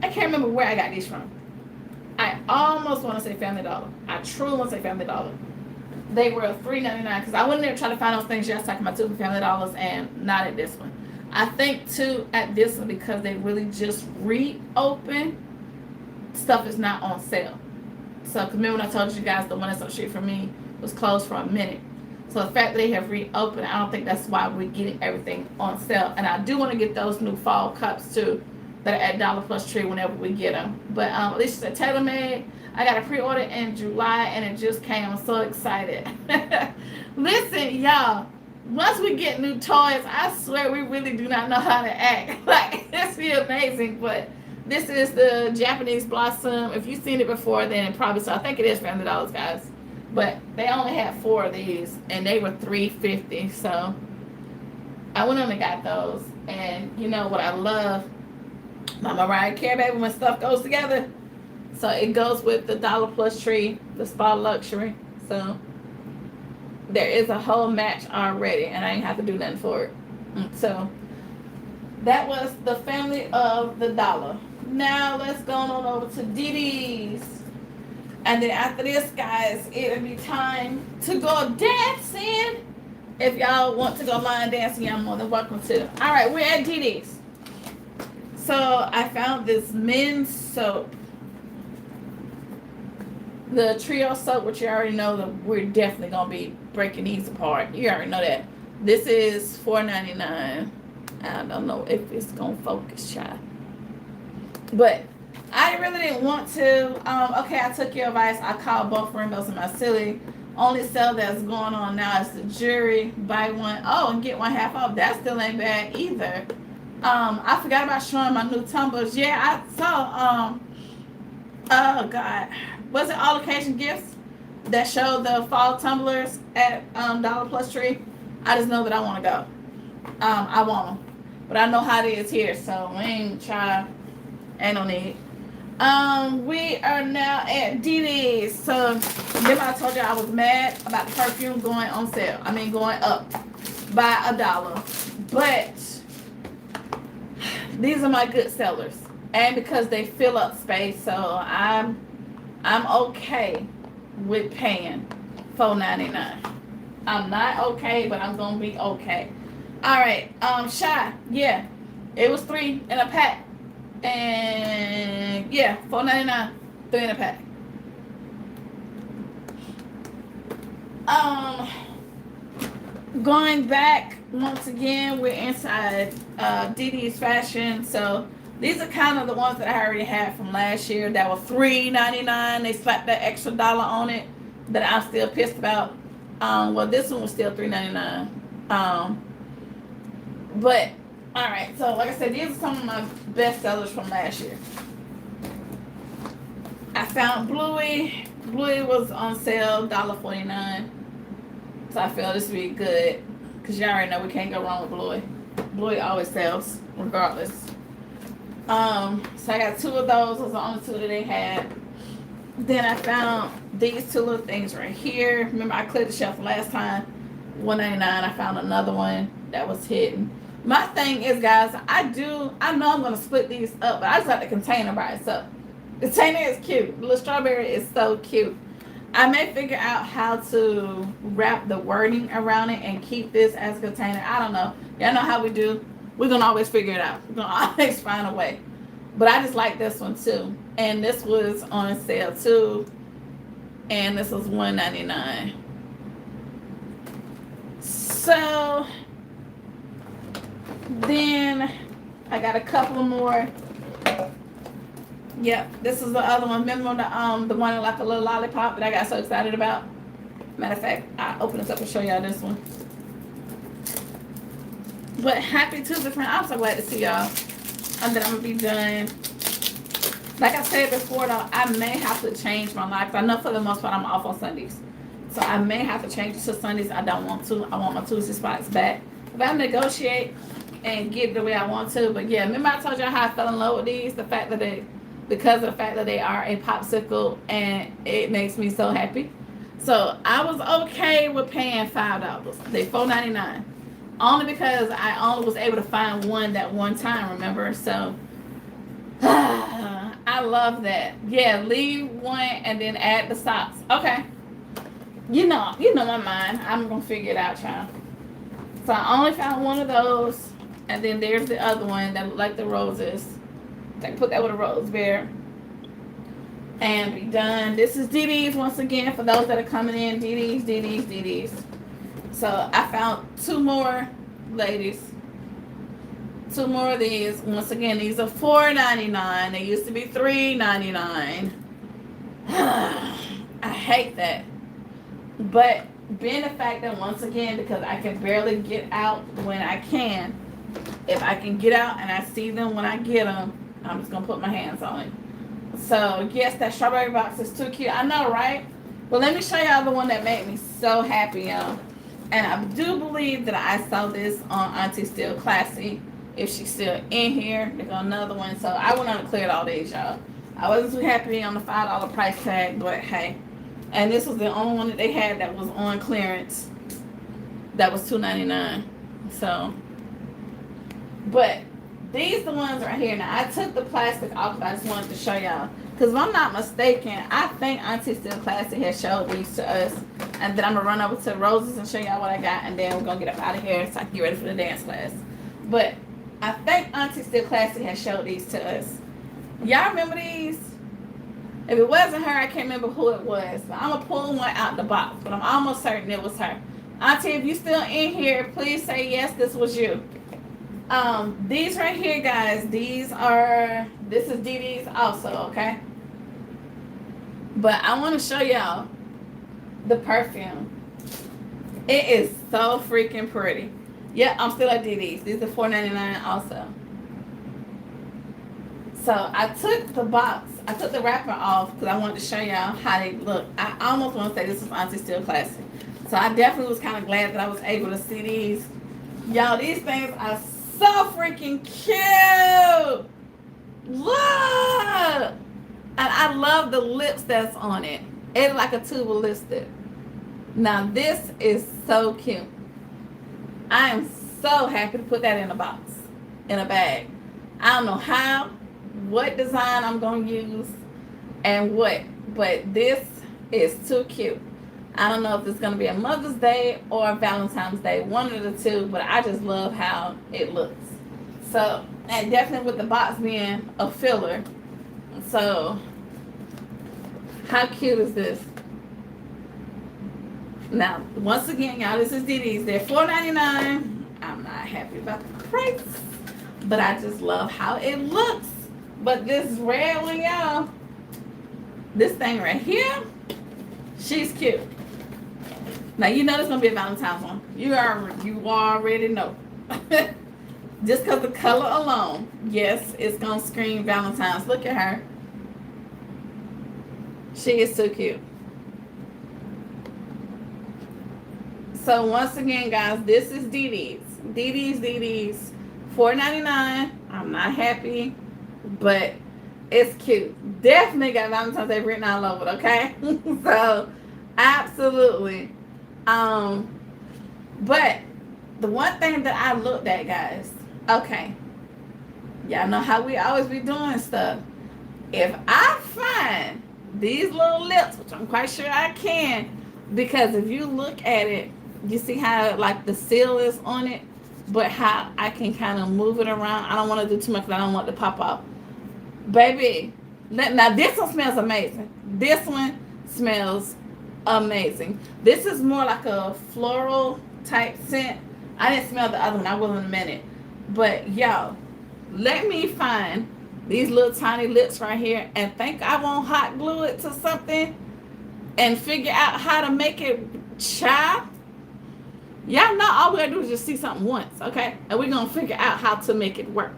I can't remember where I got these from. I almost want to say Family Dollar. I truly want to say Family Dollar. They were $3.99 because I went in there trying to find those things just talking about two Family Dollars and not at this one. I think too at this one because they really just reopened, stuff is not on sale. So remember when I told you guys the one that's on the street from me was closed for a minute. So the fact that they have reopened, I don't think that's why we're getting everything on sale. And I do want to get those new fall cups too that are at Dollar Plus Tree whenever we get them. But at least it's a TaylorMade. I got a pre-order in July and it just came. I'm so excited. Listen, y'all, once we get new toys, I swear we really do not know how to act. Like, this be amazing. But this is the Japanese Blossom. If you've seen it before, then probably so. I think it is Family Dollars, guys. But they only had 4 of these and they were $3.50. So I went on and got those. And you know what I love? My Mariah Carey baby, when stuff goes together. So it goes with the Dollar Plus Tree, the Spa Luxury. So there is a whole match already and I ain't have to do nothing for it. So that was the family of the dollar. Now let's go on over to DD's. And then after this, guys, it'll be time to go dancing. If y'all want to go line dancing, y'all more than welcome to. All right, we're at DD's. So I found this men's soap. The trio soap, which you already know that we're definitely going to be breaking these apart. You already know that. This is $4.99. I don't know if it's going to focus, child. But I really didn't want to. Okay, I took your advice. I called both rainbows in my silly. Only sale that's going on now is the jury. Buy one, and get one half off. That still ain't bad either. I forgot about showing my new tumblers. Yeah, I saw, oh God. Was it All Occasion Gifts that showed the fall tumblers at Dollar Plus Tree? I just know that I want to go. I want them. But I know how it is here, so we ain't no need. We are now at DD's. So remember I told you I was mad about the perfume going on sale. I mean going up by $1. But these are my good sellers. And because they fill up space, so I'm okay with paying $4.99. I'm not okay, but I'm gonna be okay. All right, Shy, yeah, it was 3 in a pack, and yeah, $4.99, 3 in a pack. Going back once again, we're inside DD's Fashion, so. These are kind of the ones that I already had from last year that were $3.99. They slapped that extra $1 on it that I'm still pissed about. Well, this one was still $3.99. But, all right. So, like I said, these are some of my best sellers from last year. I found Bluey. Bluey was on sale, $1.49. So, I feel this would be good because you already know we can't go wrong with Bluey. Bluey always sells regardless. So I got 2 of those. Those are the only 2 that they had. Then I found these 2 little things right here. Remember I cleared the shelf last time. $1.99. I found another one that was hidden. My thing is, guys, I know I'm going to split these up, but I just like the container by itself. The container is cute. The little strawberry is so cute. I may figure out how to wrap the wording around it and keep this as a container. I don't know. Y'all know how we do. We're going to always figure it out. We're going to always find a way. But I just like this one too. And this was on sale too. And this was $1.99. So then I got a couple more. Yep, this is the other one. Remember the one like a little lollipop that I got so excited about? Matter of fact, I'll open this up and show y'all this one. But happy Tuesday, friend. I'm so glad to see y'all. and then I'm gonna be done. Like I said before, though, I may have to change my life. I know for the most part I'm off on Sundays, so I may have to change it to Sundays. I don't want to. I want my Tuesday spots back. If I negotiate and get the way I want to, but yeah, remember I told y'all how I fell in love with these. Because of the fact that they are a popsicle, and it makes me so happy. So I was okay with paying $5. They $4.99. Only because I only was able to find one that one time, remember? So I love that. Yeah, leave one and then add the socks. Okay. You know my mind. I'm gonna figure it out, child. So I only found one of those, and then there's the other one that look like the roses. I put that with a rose bear. And be done. This is DD's once again for those that are coming in. DD's. So I found two more, ladies. Two more of these. Once again, these are $4.99. They used to be $3.99. I hate that. But being the fact that once again, because I can barely get out when I can, if I can get out and I see them when I get them, I'm just going to put my hands on it. So, yes, that strawberry box is too cute. I know, right? Well, let me show y'all the one that made me so happy, y'all. And I do believe that I saw this on Auntie Still Classy. If she's still in here, there's another one. So, I went on and cleared all these, y'all. I wasn't too happy on the $5 price tag, but hey. And this was the only one that they had that was on clearance. That was $2.99. So, but these the ones right here. Now, I took the plastic off, but I just wanted to show y'all. Because if I'm not mistaken, I think Auntie Still Classic has showed these to us. And then I'm going to run over to Roses and show y'all what I got. And then we're going to get up out of here so I can get ready for the dance class. But I think Auntie Still Classic has showed these to us. Y'all remember these? If it wasn't her, I can't remember who it was. But I'm going to pull one out the box. But I'm almost certain it was her. Auntie, if you still in here, please say yes, this was you. These right here, guys, this is DD's also, okay? But I want to show y'all the perfume. It is so freaking pretty. Yeah, I'm still at DD's. These are $4.99 also. So I took the wrapper off because I wanted to show y'all how they look. I almost want to say this was Auntie Still Classic. So I definitely was kind of glad that I was able to see these. Y'all, these things are so freaking cute. Look. And I love the lips that's on it. It's like a tube of lipstick. Now this is so cute. I am so happy to put that in a box, in a bag. I don't know how, what design I'm going to use, and what. But this is too cute. I don't know if it's going to be a Mother's Day or Valentine's Day, one of the two, but I just love how it looks. So, and definitely with the box being a filler. So, how cute is this? Now, once again, y'all, this is DD's. They're $4.99. I'm not happy about the price, but I just love how it looks. But this red one, y'all, this thing right here, she's cute. Now, you know there's going to be a Valentine's one. You already know. Just because the color alone, yes, it's going to scream Valentine's. Look at her. She is so cute. So, once again, guys, this is DD's. DD's. $4.99. I'm not happy, but it's cute. Definitely got Valentine's Day written all over it, okay? So, absolutely. But the one thing that I looked at, guys, okay, y'all know how we always be doing stuff. If I find these little lips, which I'm quite sure I can, because if you look at it, you see how like the seal is on it, but how I can kind of move it around. I don't want to do too much because I don't want it to pop off. Baby, now this one smells amazing. This one smells amazing. This is more like a floral type scent. I didn't smell the other one. I will in a minute. But y'all, let me find these little tiny lips right here and think I won't hot glue it to something and figure out how to make it chai. Y'all know all we gotta do is just see something once, okay? And we're gonna figure out how to make it work.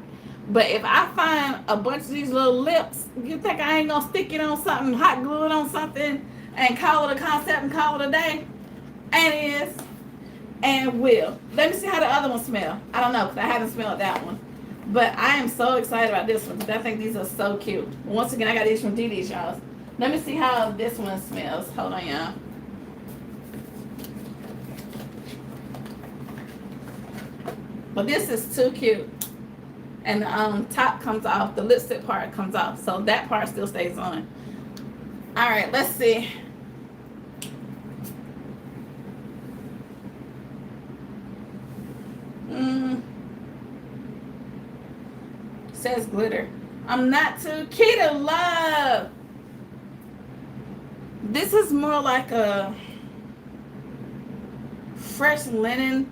But if I find a bunch of these little lips, you think I ain't gonna stick it on something, hot glue it on something, and call it a concept and call it a day? And it is, and will. Let me see how the other one smell. I don't know, because I haven't smelled that one. But I am so excited about this one, because I think these are so cute. Once again, I got these from DD's, y'all. Let me see how this one smells. Hold on, y'all. But this is too cute. And the top comes off, the lipstick part comes off, so that part still stays on. All right, let's see. Says glitter. I'm not too key to love. This is more like a fresh linen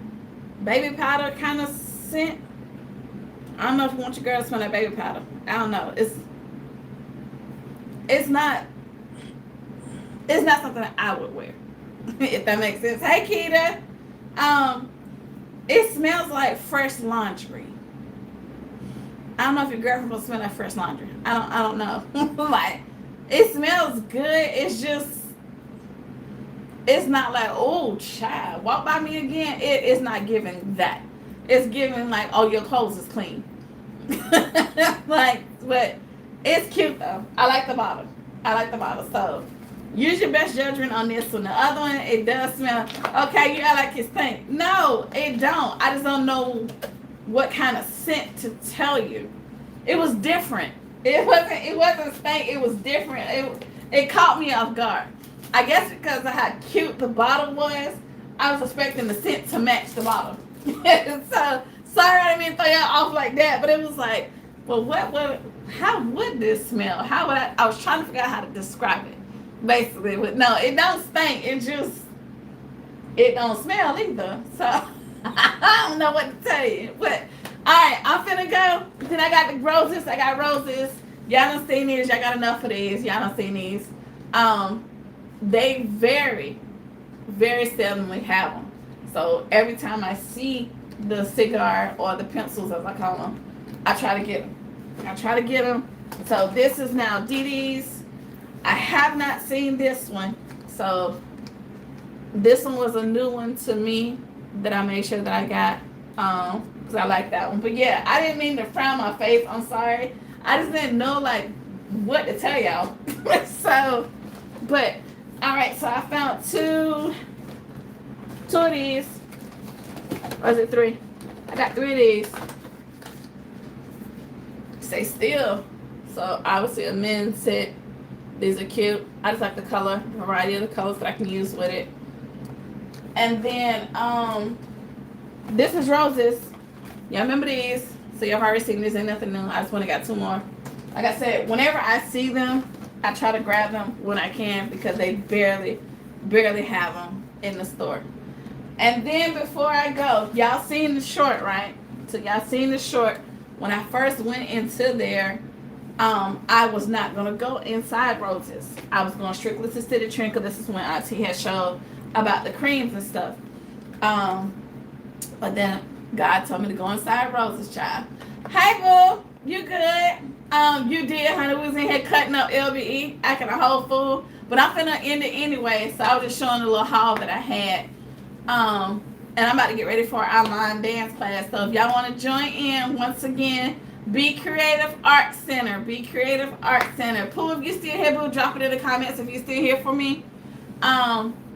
baby powder kind of scent. I don't know if you want your girl to smell like baby powder. I don't know. It's not something that I would wear. If that makes sense. Hey Keita. It smells like fresh laundry. I don't know if your girlfriend will smell like fresh laundry. I don't know. Like, it smells good. It's just, it's not like, oh child, walk by me again. It's not giving that. It's giving like, oh, your clothes is clean. Like, but it's cute though. I like the bottle. So use your best judgment on this one. The other one, it does smell, okay, you act like it stink. No, it don't. I just don't know what kind of scent to tell you. It was different. It wasn't stink. It was different. It caught me off guard. I guess because of how cute the bottle was, I was expecting the scent to match the bottle. So sorry I didn't mean to throw y'all off like that, but it was like, well, how would this smell? How would I was trying to figure out how to describe it. Basically, but no, it don't stink. It don't smell either. So I don't know what to tell you. But all right, I'm finna go. Then I got the roses. Y'all done seen these. Y'all got enough of these. Y'all done seen these. They very, very seldomly have them. So every time I see the cigar or the pencils, as I call them, I try to get them. So this is now DD's. I have not seen this one. So this one was a new one to me that I made sure that I got. Because I like that one. But yeah, I didn't mean to frown my face. I'm sorry. I just didn't know like what to tell y'all. So, but all right. So I found two of these. Or is it 3? I got 3 of these. Stay still. So obviously a men's set. These are cute. I just like the color, variety of the colors that I can use with it. And then this is roses. Y'all remember these? So y'all already seen this. Ain't nothing new. I just went and got 2 more. Like I said, whenever I see them, I try to grab them when I can because they barely have them in the store. And then before I go, y'all seen the short, right? So y'all seen the short. When I first went into there, I was not going to go inside roses. I was going strictly to City Trend because this is when IT had showed about the creams and stuff. But then God told me to go inside roses, child. Hey, boo, you good? You did, honey. We was in here cutting up LBE, acting a whole fool. But I'm finna end it anyway, so I was just showing a little haul that I had. And I'm about to get ready for our online dance class. So if y'all want to join in, once again, Be Creative Art Center. Be Creative Art Center. Pooh, if you still here, boo, drop it in the comments if you still here for me.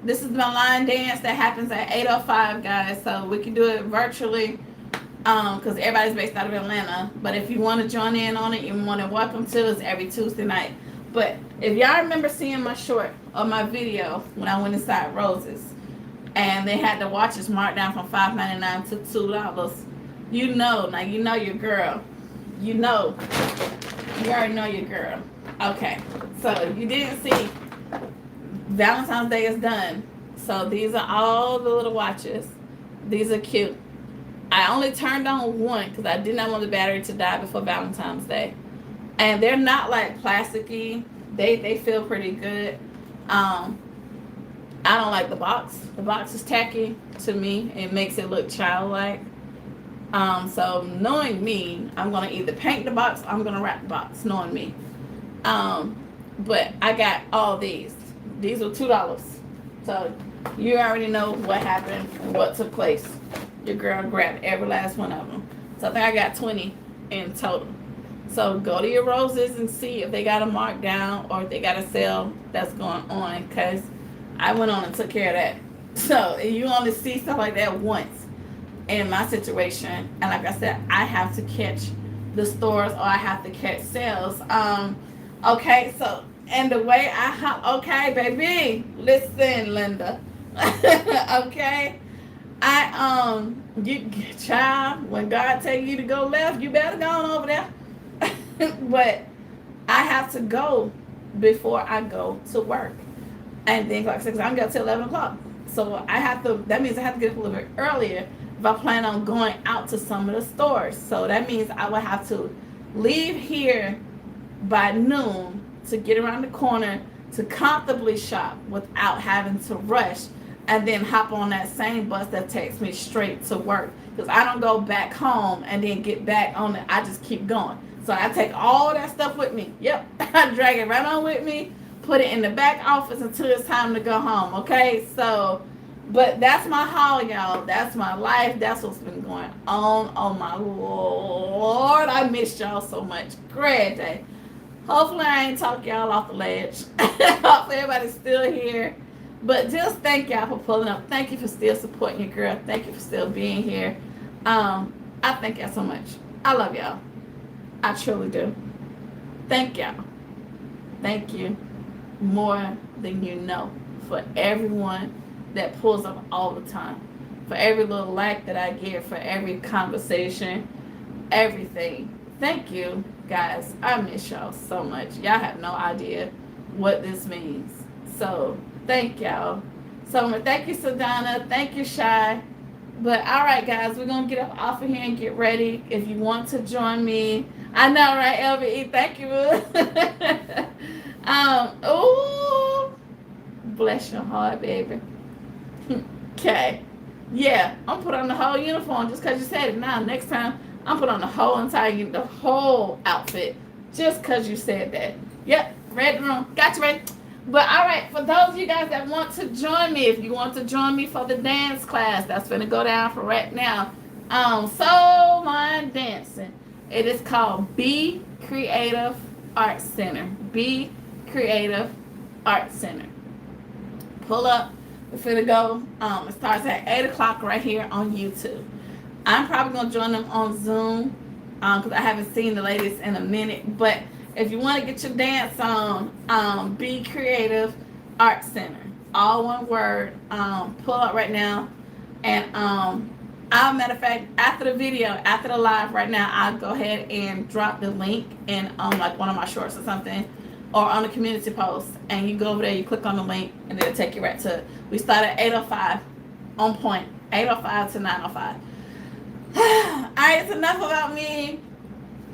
This is my line dance that happens at 8:05, guys. So we can do it virtually because everybody's based out of Atlanta. But if you want to join in on it, you're more than welcome to. It's every Tuesday night. But if y'all remember seeing my short or my video when I went inside Roses, and they had the watches marked down from $5.99 to $2. You know, now you know your girl. You already know your girl. Okay, so you didn't see, Valentine's Day is done. So these are all the little watches. These are cute. I only turned on one because I did not want the battery to die before Valentine's Day. And they're not like plasticky. They feel pretty good. I don't like the box. The box is tacky to me. It makes it look childlike. So knowing me, I'm gonna either paint the box or I'm gonna wrap the box, knowing me. But I got all these. These were $2. So you already know what happened and what took place. Your girl grabbed every last one of them. So I think I got 20 in total. So go to your roses and see if they got a markdown or if they got a sale that's going on, because I went on and took care of that. So you only see stuff like that once in my situation. And like I said, I have to catch the stores or I have to catch sales. Okay, so and the way okay, baby, listen, Linda. Okay, you child, when God tell you to go left, you better go on over there. But I have to go before I go to work, and then like I said, I'm going till 11 o'clock. So I have to. That means I have to get up a little bit earlier if I plan on going out to some of the stores. So that means I will have to leave here by noon to get around the corner to comfortably shop without having to rush, and then hop on that same bus that takes me straight to work, because I don't go back home and then get back on it. I just keep going. So I take all that stuff with me. Yep. I drag it right on with me, put it in the back office until it's time to go home. Okay, so but that's my haul, y'all. That's my life. That's what's been going on. Oh my Lord, I missed y'all so much. Great day. Hopefully I ain't talk y'all off the ledge. Hopefully everybody's still here. But just thank y'all for pulling up. Thank you for still supporting your girl. Thank you for still being here. I thank y'all so much. I love y'all. I truly do. Thank y'all. Thank you more than you know for everyone that pulls up all the time. For every little like that I get, for every conversation, everything. Thank you, guys. I miss y'all so much. Y'all have no idea what this means. So thank y'all so much. Thank you, Sadonna. Thank you, Shy. But all right, guys, we're gonna get up off of here and get ready. If you want to join me, I know, right, LVE? Thank you. Oh, bless your heart, baby. Okay, yeah, I'm put on the whole uniform just because you said it. Now, next time, I'm put on the whole the whole outfit just because you said that. Yep, red room, got you ready. But all right, for those of you guys that want to join me, if you want to join me for the dance class, that's going to go down for right now. Soul Mind Dancing. It is called Be Creative Art Center. Be Creative Art Center. Pull up. We're finna go. It starts at 8 o'clock right here on YouTube. I'm probably going to join them on Zoom because I haven't seen the ladies in a minute. But if you want to get your dance on, Be Creative Art Center. All one word. Pull up right now. And matter of fact, after the video, after the live right now, I'll go ahead and drop the link in like one of my shorts or something, or on the community post. And you go over there, you click on the link, and it'll take you right to it. We start at 8:05 on point. 8:05 to 9:05. All right, it's enough about me.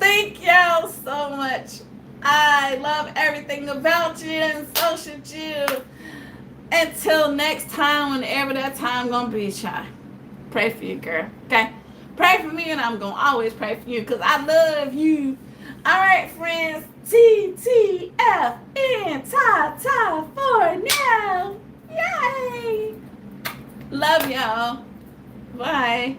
Thank y'all so much. I love everything about you, and so should you. Until next time, whenever that time gonna be, child. Pray for you, girl. Okay? Pray for me, and I'm gonna always pray for you because I love you. All right, friends. TTFN, ta for now. Yay! Love y'all. Bye.